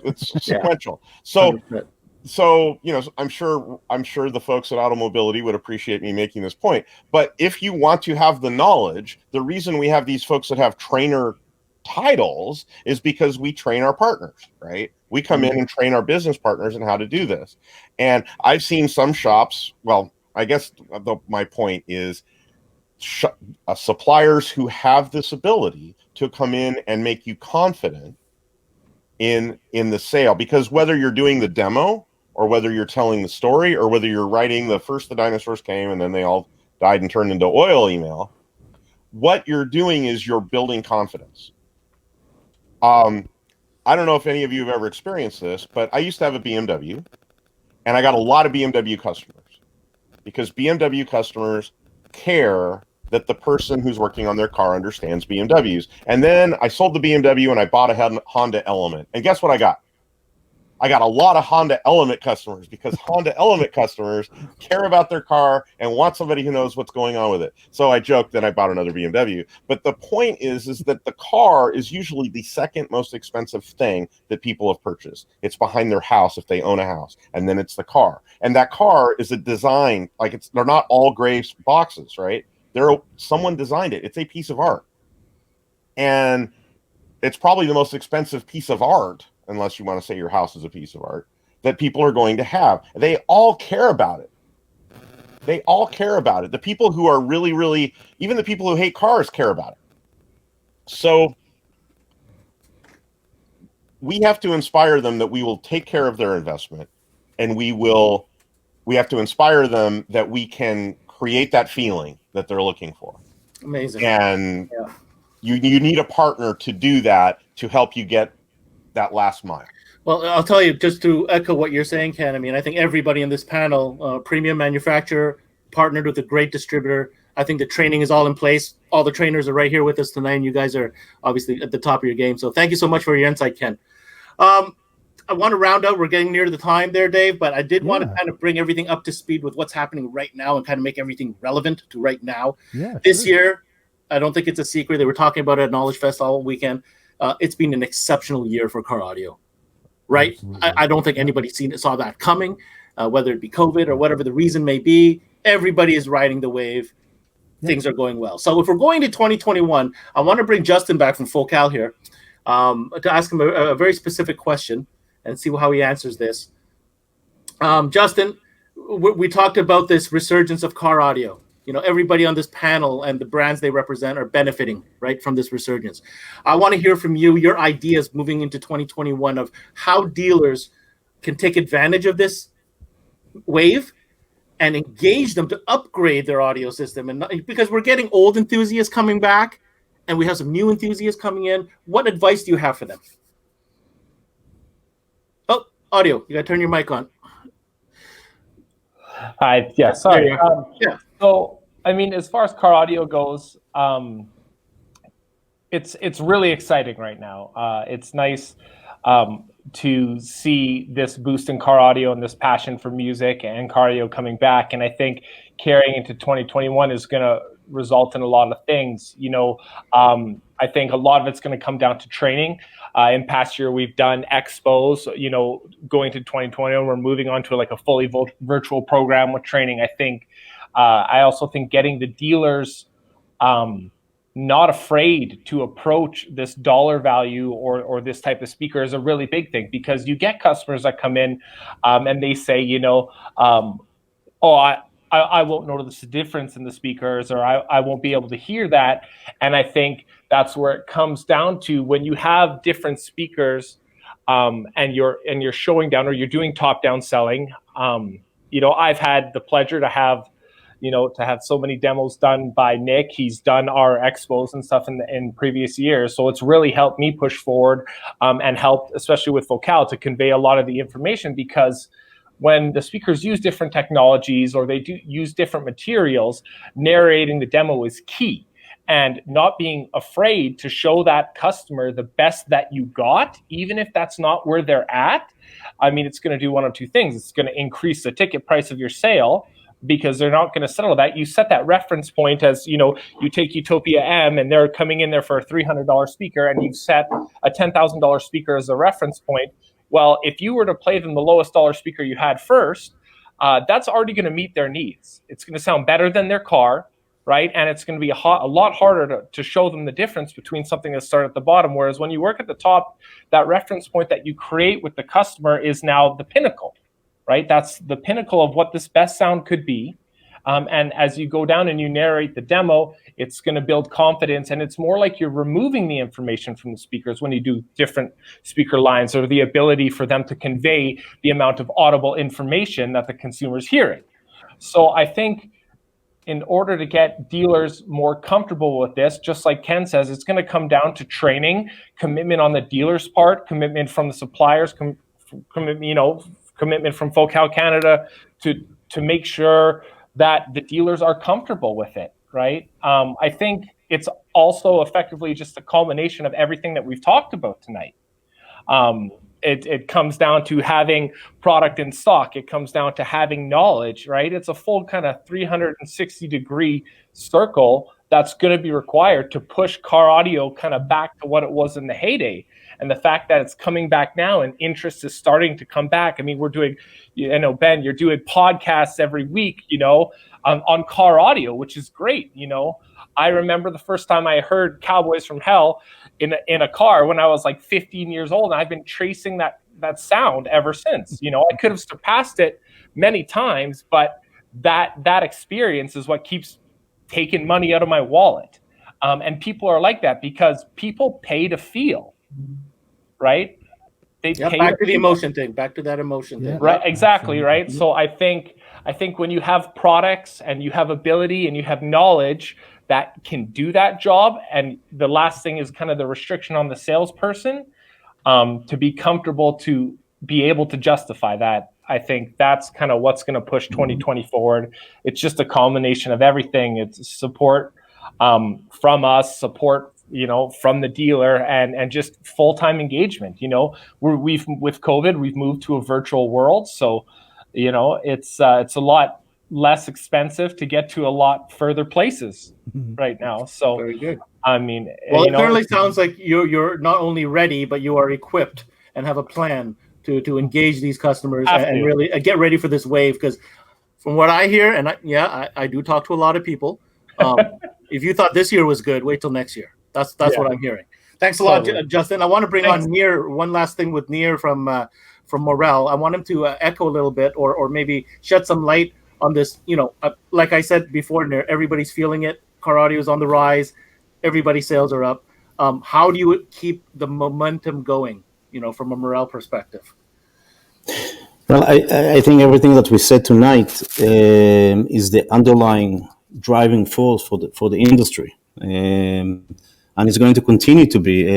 sequential. So 100%. So, I'm sure the folks at Automobility would appreciate me making this point. But if you want to have the knowledge, the reason we have these folks that have trainer titles is because we train our partners, right? We come in and train our business partners in how to do this. And I've seen some shops, well, I guess my point is suppliers who have this ability to come in and make you confident in the sale, because whether you're doing the demo or whether you're telling the story or whether you're writing the first the dinosaurs came and then they all died and turned into oil email, what you're doing is you're building confidence. I don't know if any of you have ever experienced this, but I used to have a BMW and I got a lot of BMW customers because BMW customers care that the person who's working on their car understands BMWs. And then I sold the BMW and I bought a Honda Element. And guess what I got? I got a lot of Honda Element customers because Honda Element customers care about their car and want somebody who knows what's going on with it. So I joked that I bought another BMW. But the point is that the car is usually the second most expensive thing that people have purchased. It's behind their house if they own a house. And then it's the car. And that car is a design, they're not all gray boxes, right? Someone designed it. It's a piece of art. And it's probably the most expensive piece of art, unless you want to say your house is a piece of art, that people are going to have. They all care about it. They all care about it. The people who are really, really, even the people who hate cars care about it. So we have to inspire them that we will take care of their investment, and we have to inspire them that we can create that feeling that they're looking for. Amazing. And you need a partner to do that, to help you get that last mile. Well, I'll tell you, just to echo what you're saying, Ken, I mean, I think everybody in this panel, premium manufacturer, partnered with a great distributor. I think the training is all in place. All the trainers are right here with us tonight, and you guys are obviously at the top of your game. So thank you so much for your insight, Ken. I want to round out. We're getting near the time there, Dave, but I did want to kind of bring everything up to speed with what's happening right now and kind of make everything relevant to right now. Yeah, this year, I don't think it's a secret. They were talking about it at Knowledge Fest all weekend. It's been an exceptional year for car audio, right? I don't think anybody saw that coming, whether it be COVID or whatever the reason may be. Everybody is riding the wave. Things are going well. So if we're going to 2021, I want to bring Justin back from Focal here to ask him a very specific question and see how he answers this. Justin, we talked about this resurgence of car audio. Everybody on this panel and the brands they represent are benefiting, right, from this resurgence. I want to hear from you, your ideas moving into 2021 of how dealers can take advantage of this wave and engage them to upgrade their audio system. And because we're getting old enthusiasts coming back and we have some new enthusiasts coming in, what advice do you have for them? Oh, audio, you got to turn your mic on. Hi, yeah, sorry. Yeah. So, I mean, as far as car audio goes, it's really exciting right now. It's nice to see this boost in car audio and this passion for music and car audio coming back. And I think carrying into 2021 is going to result in a lot of things. I think a lot of it's going to come down to training. In past year, we've done expos, going to 2020, we're moving on to a fully virtual program with training. I also think getting the dealers not afraid to approach this dollar value or this type of speaker is a really big thing, because you get customers that come in and they say, I won't notice the difference in the speakers, or I won't be able to hear that. And I think that's where it comes down to, when you have different speakers and you're showing down, or you're doing top down selling. I've had the pleasure to have to have so many demos done by Nick. He's done our expos and stuff in previous years. So it's really helped me push forward and helped, especially with Focal, to convey a lot of the information, because when the speakers use different technologies or they do use different materials, narrating the demo is key. And not being afraid to show that customer the best that you got, even if that's not where they're at. I mean, it's going to do one of two things. It's going to increase the ticket price of your sale, because they're not going to settle that. You set that reference point as, you take Utopia M and they're coming in there for a $300 speaker, and you've set a $10,000 speaker as a reference point. Well, if you were to play them the lowest dollar speaker you had first, that's already going to meet their needs. It's going to sound better than their car, right? And it's going to be a lot harder to show them the difference between something that started at the bottom. Whereas when you work at the top, that reference point that you create with the customer is now the pinnacle, right? That's the pinnacle of what this best sound could be. And as you go down and you narrate the demo, it's going to build confidence, and it's more like you're removing the information from the speakers when you do different speaker lines, or the ability for them to convey the amount of audible information that the consumer's hearing. So I think in order to get dealers more comfortable with this, just like Ken says, it's going to come down to training, commitment on the dealer's part, commitment from the suppliers, commitment from Focal Canada to make sure that the dealers are comfortable with it, right? I think it's also effectively just a culmination of everything that we've talked about tonight. It comes down to having product in stock. It comes down to having knowledge, right? It's a full kind of 360-degree circle that's going to be required to push car audio kind of back to what it was in the heyday. And the fact that it's coming back now and interest is starting to come back. I mean, we're doing, Ben, you're doing podcasts every week, on car audio, which is great. I remember the first time I heard Cowboys from Hell in a car when I was like 15 years old, and I've been tracing that sound ever since. I could have surpassed it many times, but that experience is what keeps taking money out of my wallet. And people are like that because people pay to feel, right? They pay back to the emotion thing. Back to that emotion thing. Right, exactly, right? So I think when you have products and you have ability and you have knowledge that can do that job, and the last thing is kind of the restriction on the salesperson to be comfortable to be able to justify that. I think that's kind of what's going to push 2020 forward. It's just a culmination of everything. It's support from us, support from the dealer, and just full-time engagement. We've with COVID, we've moved to a virtual world, so it's a lot less expensive to get to a lot further places right now. So very good. I mean, well, it certainly sounds like you're not only ready, but you are equipped and have a plan to engage these customers and really get ready for this wave. Because from what I hear, and I do talk to a lot of people. If you thought this year was good, wait till next year. That's what I'm hearing. Thanks a lot, Justin. I want to bring on Nir. One last thing with Nir from Morel. I want him to echo a little bit, or maybe shed some light on this. Like I said before, Nir, everybody's feeling it. Car audio is on the rise. Everybody's sales are up. How do you keep the momentum going? From a Morel perspective. Well, I think everything that we said tonight is the underlying driving force for the industry. And it's going to continue to be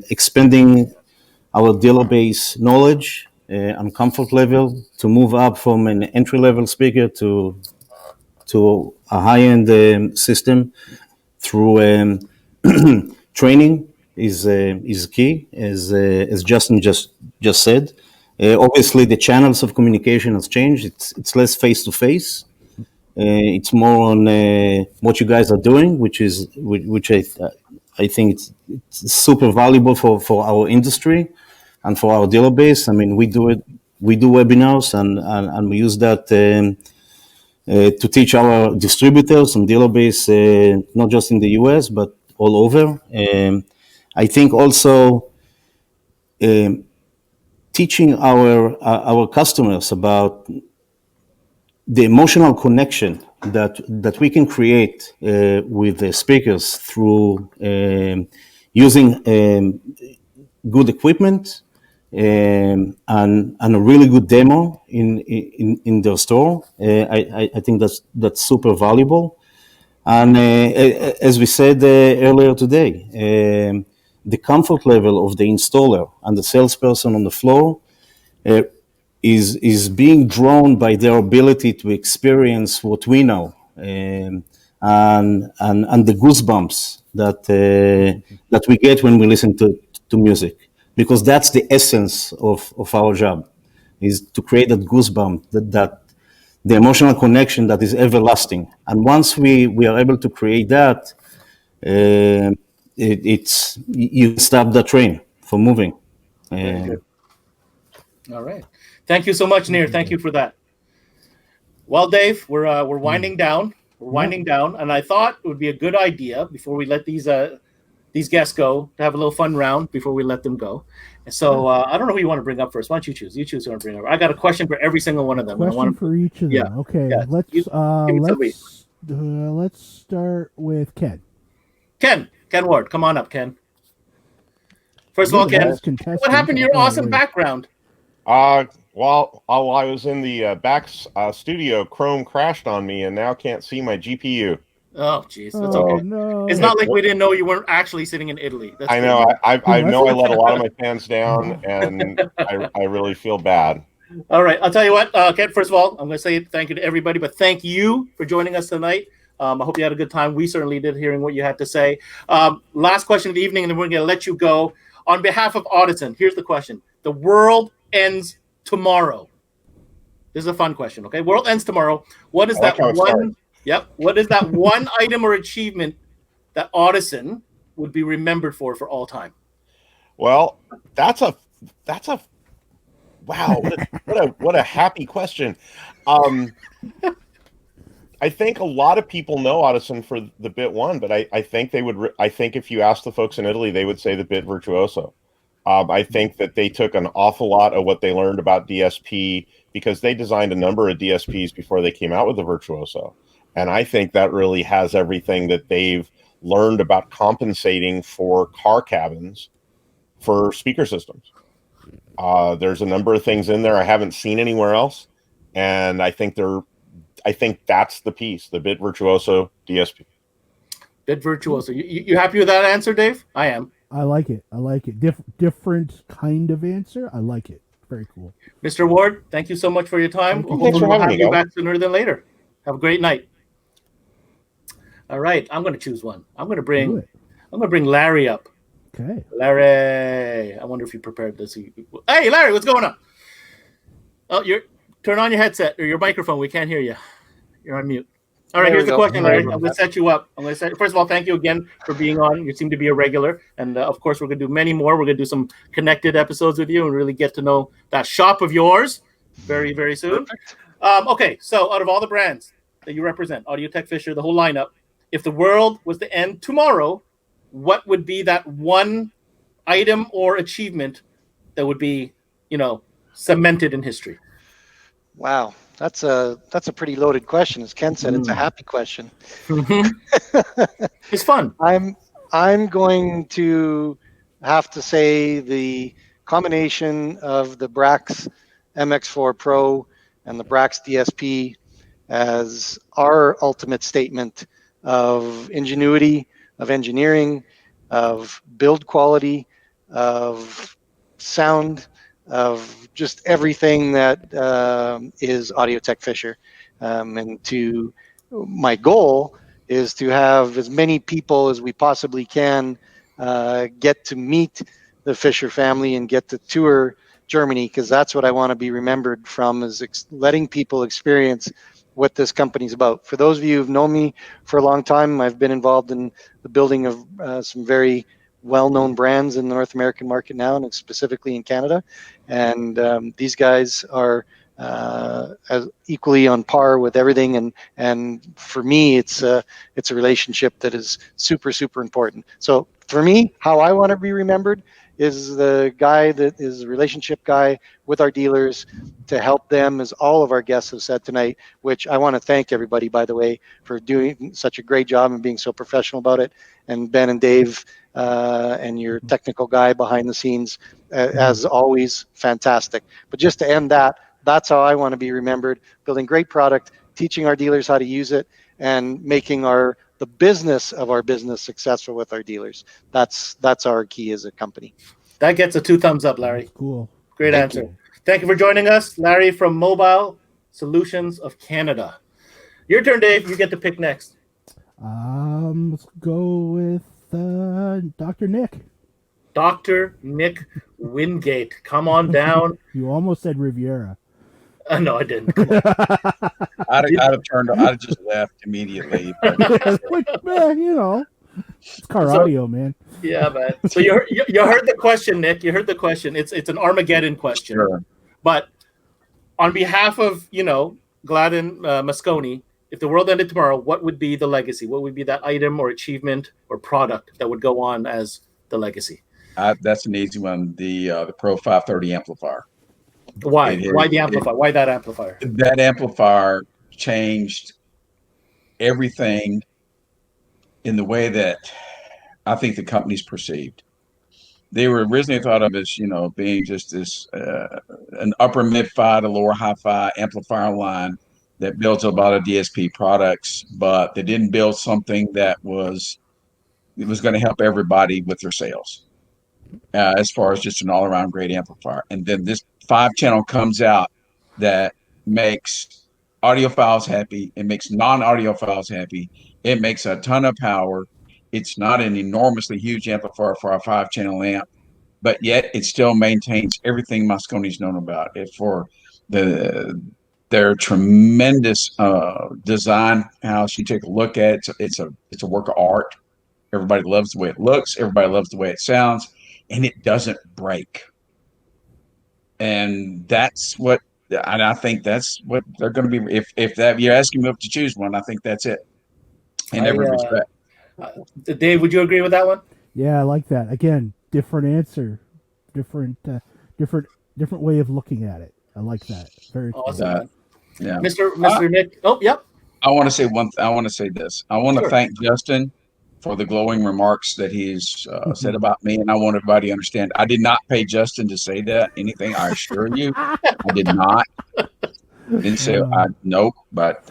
expanding our dealer base knowledge and comfort level to move up from an entry-level speaker to a high-end system through training is key, as Justin just said. Obviously, the channels of communication has changed. It's less face-to-face. It's more on what you guys are doing, which I think it's super valuable for our industry and for our dealer base. I mean, we do webinars and we use that to teach our distributors and dealer base, not just in the US, but all over. I think also teaching our customers about the emotional connection that we can create with the speakers through using good equipment, and a really good demo in their store. I think that's super valuable. And as we said earlier today, the comfort level of the installer and the salesperson on the floor uh, is being drawn by their ability to experience what we know, and the goosebumps that we get when we listen to music, because that's the essence of our job, is to create that goosebump, that the emotional connection that is everlasting. And once we are able to create that, it's you stop the train from moving. Very good. All right. Thank you so much, Nir. Thank you for that. Well, Dave, we're winding down. We're winding down, and I thought it would be a good idea before we let these guests go to have a little fun round before we let them go. And so I don't know who you want to bring up first. Why don't you choose? You choose who you want to bring up. I got a question for every single one of them. Question for each of them. Yeah. Okay. Yeah. Let's start with Ken. Ken Ward, come on up, Ken. First of all, Ken, what happened to your awesome background? While I was in the back studio, Chrome crashed on me, and now can't see my GPU. Oh, jeez, that's okay. No. It's not like we didn't know you weren't actually sitting in Italy. I know. I know I let a lot of my fans down, and I really feel bad. All right, I'll tell you what, Ken. First of all, I'm going to say thank you to everybody, but thank you for joining us tonight. I hope you had a good time. We certainly did, hearing what you had to say. Last question of the evening, and then we're going to let you go. On behalf of Audison, here's the question: the world ends tomorrow. This is a fun question, okay? World ends tomorrow. What is that one? Yep. What is that one item or achievement that Audison would be remembered for all time? Well, that's a wow. What a happy question. I think a lot of people know Audison for the bit one, but I think they would. I think if you ask the folks in Italy, they would say the bit virtuoso. I think that they took an awful lot of what they learned about DSP, because they designed a number of DSPs before they came out with the virtuoso. And I think that really has everything that they've learned about compensating for car cabins for speaker systems. There's a number of things in there I haven't seen anywhere else. And I think that's the piece, the bit virtuoso DSP. Bit virtuoso. You happy with that answer, Dave? I am. I like it. Different kind of answer. I like it. Very cool. Mr. Ward, thank you so much for your time. Thanks for having me. You back sooner than later. Have a great night. All right, I'm going to choose one. I'm going to bring Larry up. Okay. Larry, I wonder if you prepared this. Hey, Larry, what's going on? Oh, turn on your headset or your microphone. We can't hear you. You're on mute. All right, here's the question, Larry. I'm going to set you up. First of all, thank you again for being on. You seem to be a regular. And, of course, we're going to do many more. We're going to do some connected episodes with you and really get to know that shop of yours very, very soon. Okay, so out of all the brands that you represent, Audiotech Fisher, the whole lineup, if the world was to end tomorrow, what would be that one item or achievement that would be, cemented in history? Wow. That's a pretty loaded question. As Ken said, it's a happy question. It's fun. I'm going to have to say the combination of the Brax MX4 Pro and the Brax DSP as our ultimate statement of ingenuity, of engineering, of build quality, of sound, of just everything that is Audiotech Fisher. And my goal is to have as many people as we possibly can get to meet the Fisher family and get to tour Germany, because that's what I want to be remembered from, is letting people experience what this company's about. For those of you who've known me for a long time, I've been involved in the building of some very well-known brands in the North American market now, and specifically in Canada. And these guys are as equally on par with everything. And for me, it's a relationship that is super, super important. So for me, how I want to be remembered is the guy that is a relationship guy with our dealers to help them, as all of our guests have said tonight, which I want to thank everybody, by the way, for doing such a great job and being so professional about it. And Ben and Dave, and your technical guy behind the scenes, as always, fantastic. But just to end that, that's how I want to be remembered: building great product, teaching our dealers how to use it, and making the business of our business successful with our dealers. That's our key as a company. That gets a 2 thumbs up, Larry. That's cool. Great Thank answer. you. Thank you for joining us, Larry from Mobile Solutions of Canada. Your turn, Dave. You get to pick next. Let's go with Dr. Nick. Dr. Nick Wingate. Come on down. You almost said Riviera. No, I didn't. Come on. I'd have just left immediately. Which, it's car audio, man. Yeah, man. So you heard the question, Nick. You heard the question. It's an Armageddon question. Sure. But on behalf of, Gladden Moscone, if the world ended tomorrow, what would be the legacy? What would be that item or achievement or product that would go on as the legacy? That's an easy one. The Pro 530 amplifier. Why? Why the amplifier? Why that amplifier? That amplifier changed everything in the way that I think the company's perceived. They were originally thought of as, being just this an upper mid-fi to lower hi-fi amplifier line that builds a lot of DSP products, but they didn't build something that was going to help everybody with their sales, as far as just an all-around great amplifier. And then this 5-channel comes out that makes audiophiles happy. It makes non-audiophiles happy. It makes a ton of power. It's not an enormously huge amplifier for a 5-channel amp, but yet it still maintains everything Moscone's known about it for their tremendous design house. You take a look at it, it's a work of art. Everybody loves the way it looks. Everybody loves the way it sounds, and it doesn't break. And I think that's what they're going to be. If you're asking me to choose one, I think that's it. In every respect. Dave, would you agree with that one? Yeah, I like that. Again, different answer, different way of looking at it. I like that. Very awesome. Yeah, Mr. Nick. Oh, yep. I want to say I want to say this. I want to thank Justin for the glowing remarks that he's said about me, and I want everybody to understand. I did not pay Justin to say anything. I assure you, I did not. Didn't say nope, but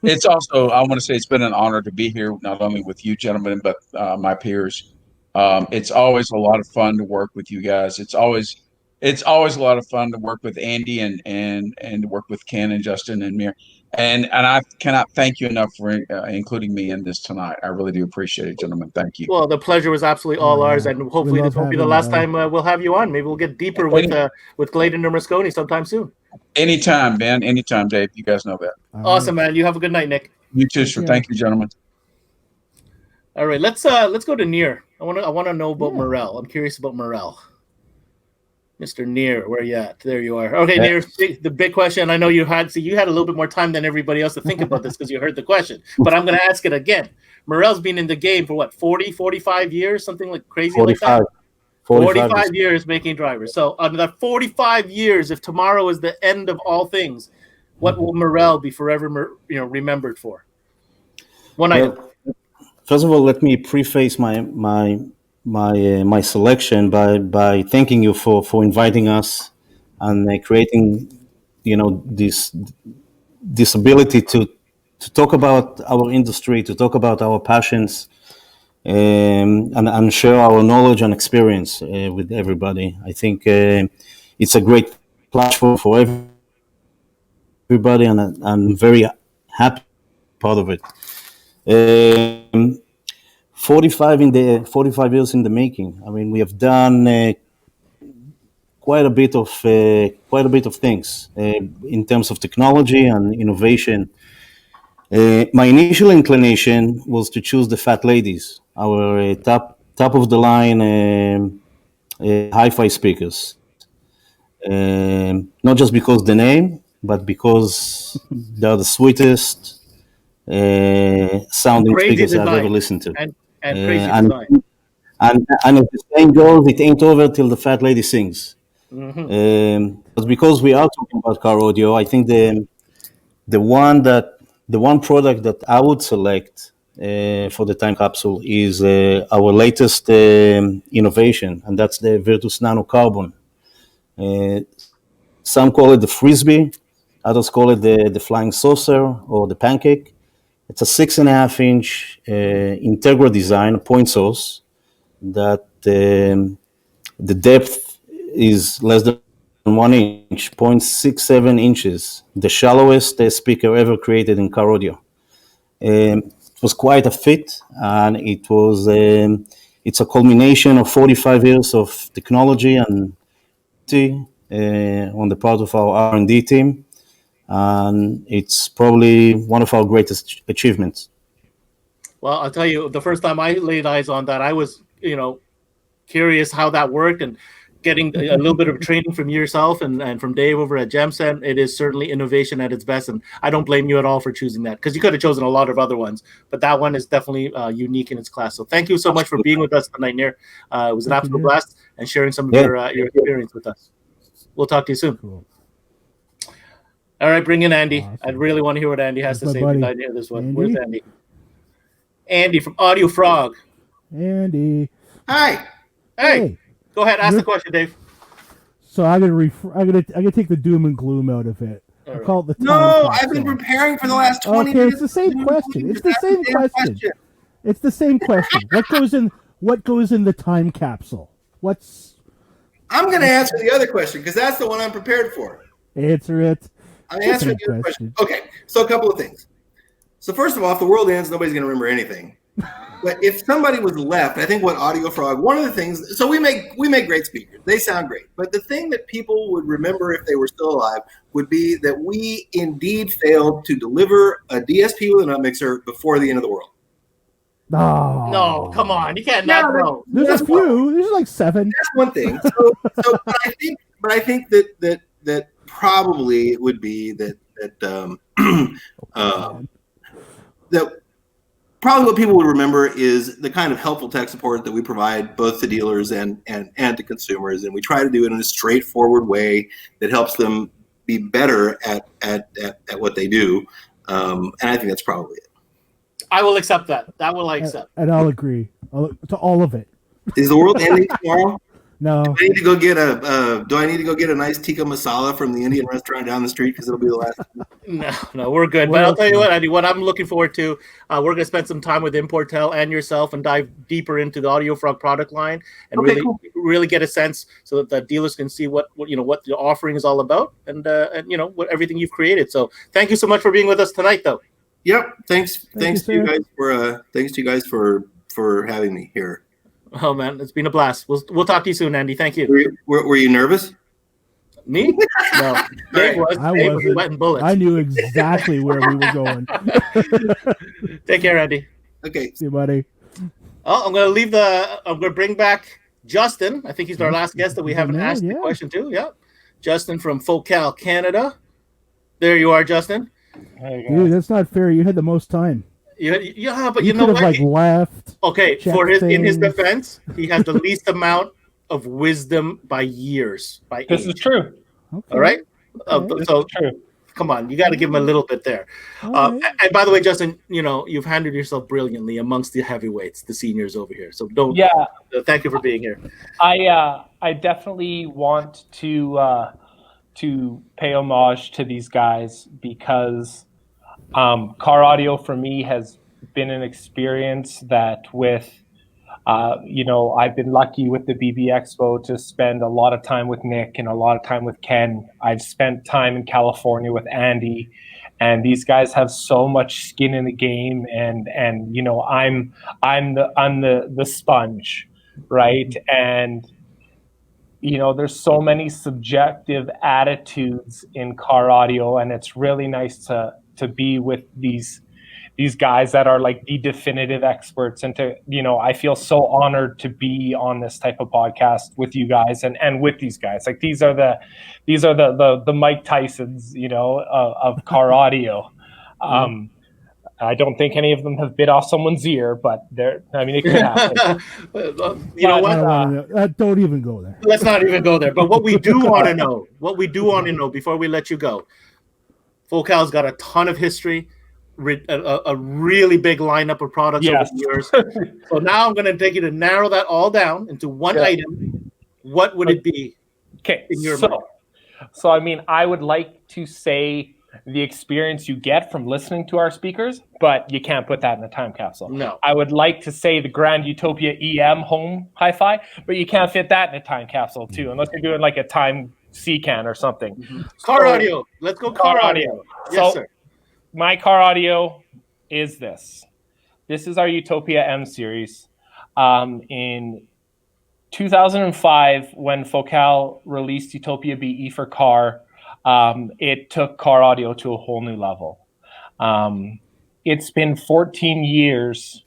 it's also, I want to say it's been an honor to be here, not only with you gentlemen, but my peers. It's always a lot of fun to work with you guys. It's always a lot of fun to work with Andy and to work with Ken and Justin and Mir. And I cannot thank you enough for including me in this tonight. I really do appreciate it, gentlemen. Thank you. Well, the pleasure was absolutely all ours, and hopefully this won't be the last time we'll have you on. Maybe we'll get deeper with Gladden or Moscone sometime soon. Anytime, Ben. Anytime, Dave. You guys know that. Awesome, man. You have a good night, Nick. You too, sir. Thank you, gentlemen. All right, let's go to Near. I want to know about Morel. I'm curious about Morel. Mr. Near, where you at? There you are. Okay, Near, the big question. I know you had a little bit more time than everybody else to think about this because you heard the question. But I'm going to ask it again. Morel's been in the game for what, 40, 45 years? Something like crazy 45. like that? 45 years making drivers. So under that 45 years, if tomorrow is the end of all things, what will Morel be forever remembered for? One item. First of all, let me preface my selection by thanking you for inviting us and creating, this ability to talk about our industry, to talk about our passions, and share our knowledge and experience with everybody. I think it's a great platform for everybody, and I'm very happy part of it. 45 years in the making. I mean, we have done quite a bit of things in terms of technology and innovation. My initial inclination was to choose the Fat Ladies, our top of the line hi-fi speakers. Not just because the name, but because they're the sweetest sounding speakers I've ever listened to. And crazy design. And if the saying goes, it ain't over till the Fat Lady sings. Mm-hmm. But because we are talking about car audio, I think the one product that I would select for the time capsule is our latest innovation, and that's the Virtus Nano Carbon. Some call it the frisbee, others call it the flying saucer or the pancake. It's a 6.5-inch Integra design point source that the depth is less than 1 inch, 0.67 inches, the shallowest speaker ever created in car audio. It was quite a fit, and it's a culmination of 45 years of technology and on the part of our R&D team, and it's probably one of our greatest achievements. Well, I'll tell you, the first time I laid eyes on that, I was, curious how that worked, and getting a little bit of training from yourself and from Dave over at Gemsen. It is certainly innovation at its best, and I don't blame you at all for choosing that, because you could have chosen a lot of other ones, but that one is definitely unique in its class. So thank you so much for being with us tonight, Nir. It was an absolute blast, and sharing some of your experience with us. We'll talk to you soon. Cool. All right, bring in Andy. Awesome. I really want to hear what Andy has to say buddy. tonight. Hear this one. Andy? Where's Andy? Andy from Audio Frog. Andy. Hi. Hey, go ahead. Ask the question, Dave. So I'm gonna take the doom and gloom out of it. I call it the No, I've been preparing for the last 20 Okay, minutes. it's the same question. It's the same question. It's the same question. What goes in the time capsule? I'm going to answer the other question because that's the one I'm prepared for. Answer it. I'm answering the other question. Okay, so a couple of things. So first of all, if the world ends, nobody's going to remember anything. But if somebody was left, I think what Audio Frog, one of the things, so we make great speakers. They sound great. But the thing that people would remember if they were still alive would be that we indeed failed to deliver a DSP with an up mixer before the end of the world. No, come on. You can't not know. There's a few. There's like 7. That's one thing. So but I think that probably it would be that probably what people would remember is the kind of helpful tech support that we provide both to dealers and to consumers, and we try to do it in a straightforward way that helps them be better at what they do. And I think that's probably it. I will accept that. That will I accept. And I'll agree to all of it. Is the world ending tomorrow? No. Do I need to go get a nice tikka masala from the Indian restaurant down the street because it'll be the last? No, we're good. But I'll tell you what, Andy, what I'm looking forward to, we're going to spend some time with Importel and yourself and dive deeper into the Audio Frog product line and really get a sense so that the dealers can see what the offering is all about and what everything you've created. So thank you so much for being with us tonight, though. Yep. Thanks to you guys for having me here. Oh man, it's been a blast. We'll talk to you soon, Andy. Thank you. Were you nervous? Me? No. Dave was. Dave was sweating bullets. I knew exactly where we were going. Take care, Andy. Okay. See you, buddy. Oh, I'm gonna bring back Justin. I think he's our last guest that we haven't asked the question to. Yep. Justin from Focal, Canada. There you are, Justin. Dude, that's not fair. You had the most time. Yeah, but you know what? Like left. Okay, in his defense, he has the least amount of wisdom by years. This is true. Okay. All right. This is true. Come on, you got to give him a little bit there. And by the way, Justin, you've handled yourself brilliantly amongst the heavyweights, the seniors over here. So don't. Yeah. Thank you for being here. I definitely want to pay homage to these guys because car audio for me has been an experience that with, I've been lucky with the BB Expo to spend a lot of time with Nick and a lot of time with Ken. I've spent time in California with Andy, and these guys have so much skin in the game. And I'm the sponge, right? And there's so many subjective attitudes in car audio, and it's really nice to be with these guys that are like the definitive experts, and I feel so honored to be on this type of podcast with you guys and with these guys. Like these are the Mike Tysons, of car audio. I don't think any of them have bit off someone's ear, but it could happen. You know what? Don't even go there. Let's not even go there. But what we do want to know before we let you go, Focal's got a ton of history. a really big lineup of products over Yes. the years. So now I'm going to take you to narrow that all down into one item. What would it be? Okay, in your mind? So I mean, I would like to say the experience you get from listening to our speakers, but you can't put that in a time capsule. No. I would like to say the Grand Utopia EM home hi-fi, but you can't fit that in a time capsule too, unless you're doing like a time C-can or something. Mm-hmm. Car audio. Let's go car audio. Yes, sir. My car audio is this. This is our Utopia M series. In 2005, when Focal released Utopia BE for car, it took car audio to a whole new level. It's been 14 years,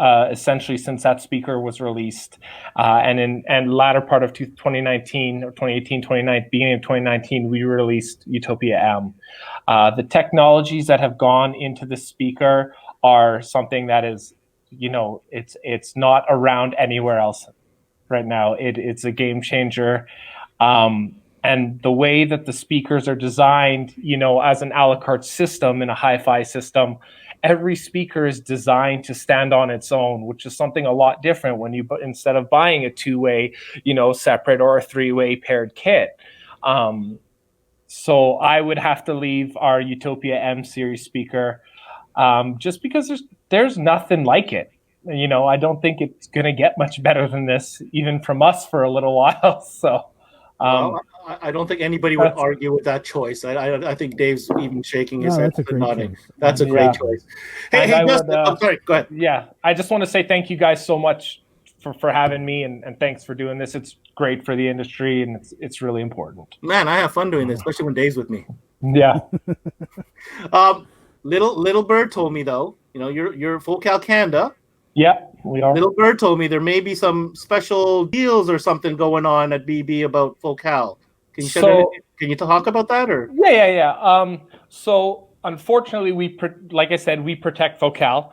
essentially, since that speaker was released. And latter part of 2019 or 2018, 2019, beginning of 2019, we released Utopia M. The technologies that have gone into the speaker are something that is, it's not around anywhere else right now. It's a game changer. And the way that the speakers are designed, as an a la carte system in a hi-fi system, every speaker is designed to stand on its own, which is something a lot different when instead of buying a two-way, separate or a three-way paired kit. So I would have to leave our Utopia M series speaker, just because there's nothing like it. I don't think it's going to get much better than this, even from us for a little while. So, well, I don't think anybody would argue with that choice. I think Dave's even shaking his head. That's a great choice. That's a great choice. Hey, Justin, I'm sorry. Go ahead. Yeah, I just want to say thank you guys so much for having me, and thanks for doing this. It's great for the industry, and it's really important. Man, I have fun doing this, especially when Dave's with me. Yeah. Little Bird told me though, you're Focal Canada. Yeah, we are. Little Bird told me there may be some special deals or something going on at BB about Focal. Can you talk about that or? Yeah. So unfortunately, like I said, we protect Focal.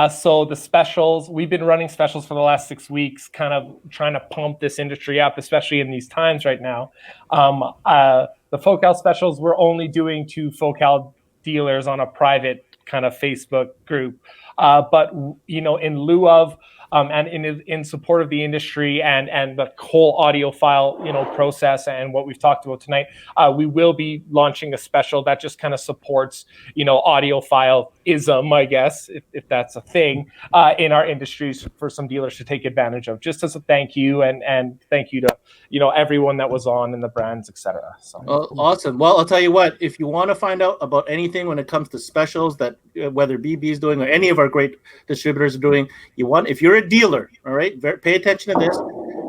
So the specials, we've been running specials for the last 6 weeks, kind of trying to pump this industry up, especially in these times right now. The Focal specials we're only doing to Focal dealers on a private kind of Facebook group. But in lieu of and in support of the industry and the whole audiophile process and what we've talked about tonight, we will be launching a special that just kind of supports audiophileism, I guess, if that's a thing, in our industries for some dealers to take advantage of, just as a thank you and thank you to everyone that was on and the brands, etc. So awesome. Well, I'll tell you what, if you want to find out about anything when it comes to specials that whether BB is doing or any of our great distributors are doing, if you're a dealer, all right, pay attention to this.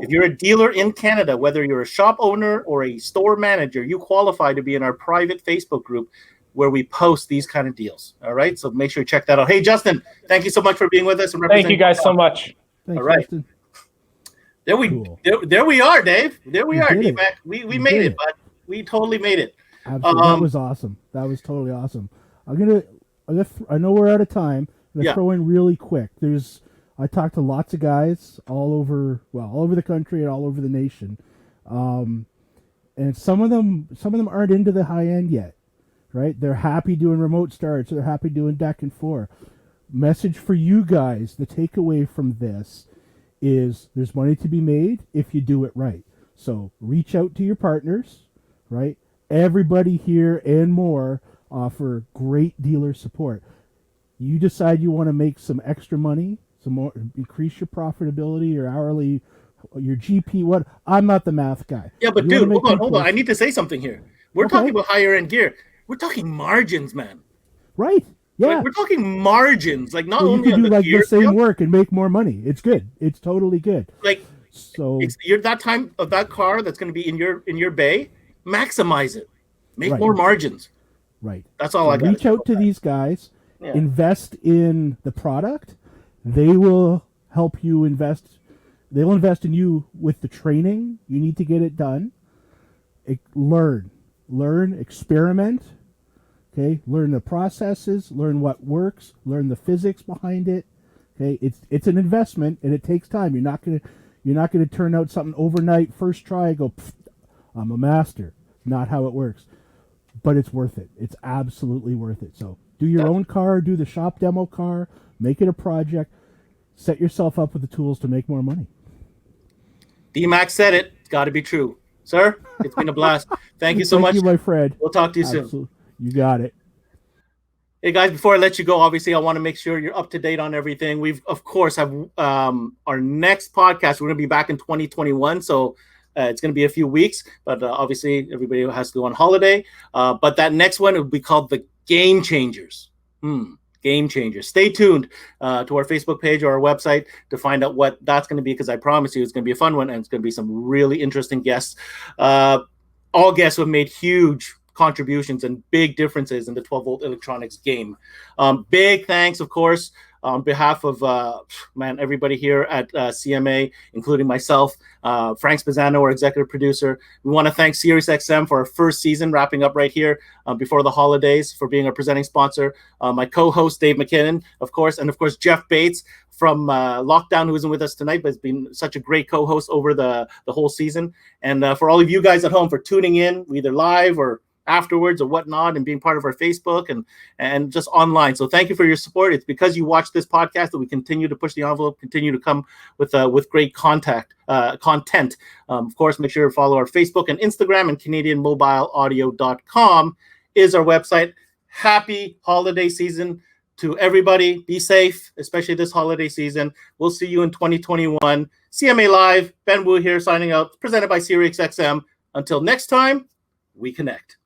If you're a dealer in Canada, whether you're a shop owner or a store manager, you qualify to be in our private Facebook group where we post these kind of deals. All right, so make sure you check that out. Hey, Justin, thank you so much for being with us. Thank you guys so much. Thanks, all right. Justin. There we are, Dave. There we are, D-Mac. We made it, bud. We totally made it. Absolutely. That was awesome. That was totally awesome. I know we're out of time. I'm gonna throw in really quick. I talked to lots of guys all over the country and all over the nation, and some of them aren't into the high end yet, right? They're happy doing remote starts. They're happy doing deck and floor. Message for you guys: the takeaway from this is there's money to be made if you do it right. So reach out to your partners, right? Everybody here and more offer great dealer support. You decide you want to make some extra money, some more, increase your profitability, your hourly, your GP. What? I'm not the math guy. Yeah, but dude, hold on. I need to say something here. We're talking about higher end gear. We're talking margins, man. Right. Yeah. We're talking margins. Like not only you can do the same work and make more money. It's good. It's totally good. You're that time of that car that's going to be in your bay. Maximize it. Make more margins. Right. That's all I got. Reach out to these guys. Yeah. Invest in the product. They will help you invest. They'll invest in you with the training. You need to get it done. Learn, experiment. Okay, learn the processes, learn what works, learn the physics behind it. Okay, it's an investment and it takes time. You're not gonna turn out something overnight, first try, go, I'm a master. Not how it works, but it's worth it. It's absolutely worth it. So Do your own car, do the shop demo car, make it a project, set yourself up with the tools to make more money. D-Max said it. It's got to be true. Sir, it's been a blast. Thank you so much. Thank you, my friend. We'll talk to you Absolutely. soon. You got it. Hey guys, before I let you go, obviously I want to make sure you're up to date on everything. We've of course have our next podcast. We're going to be back in 2021, so it's going to be a few weeks. But obviously everybody has to go on holiday. But that next one will be called the Game Changers. Game Changers. Stay tuned to our Facebook page or our website to find out what that's going to be, because I promise you it's going to be a fun one and it's going to be some really interesting guests. All guests who have made huge contributions and big differences in the 12-volt electronics game. Big thanks, of course, on behalf of everybody here at CMA, including myself, Frank Spezzano, our executive producer. We want to thank SiriusXM for our first season, wrapping up right here before the holidays, for being our presenting sponsor. My co-host Dave McKinnon, of course, and of course Jeff Bates from Lockdown, who isn't with us tonight, but has been such a great co-host over the whole season. And for all of you guys at home for tuning in, either live or afterwards or whatnot, and being part of our Facebook and just online. So thank you for your support. It's because you watch this podcast that we continue to push the envelope, continue to come with great content. Of course, make sure to follow our Facebook and Instagram, and CanadianMobileAudio.com is our website. Happy holiday season to everybody. Be safe, especially this holiday season. We'll see you in 2021. CMA Live, Ben Wu here signing out, presented by SiriusXM. Until next time, we connect.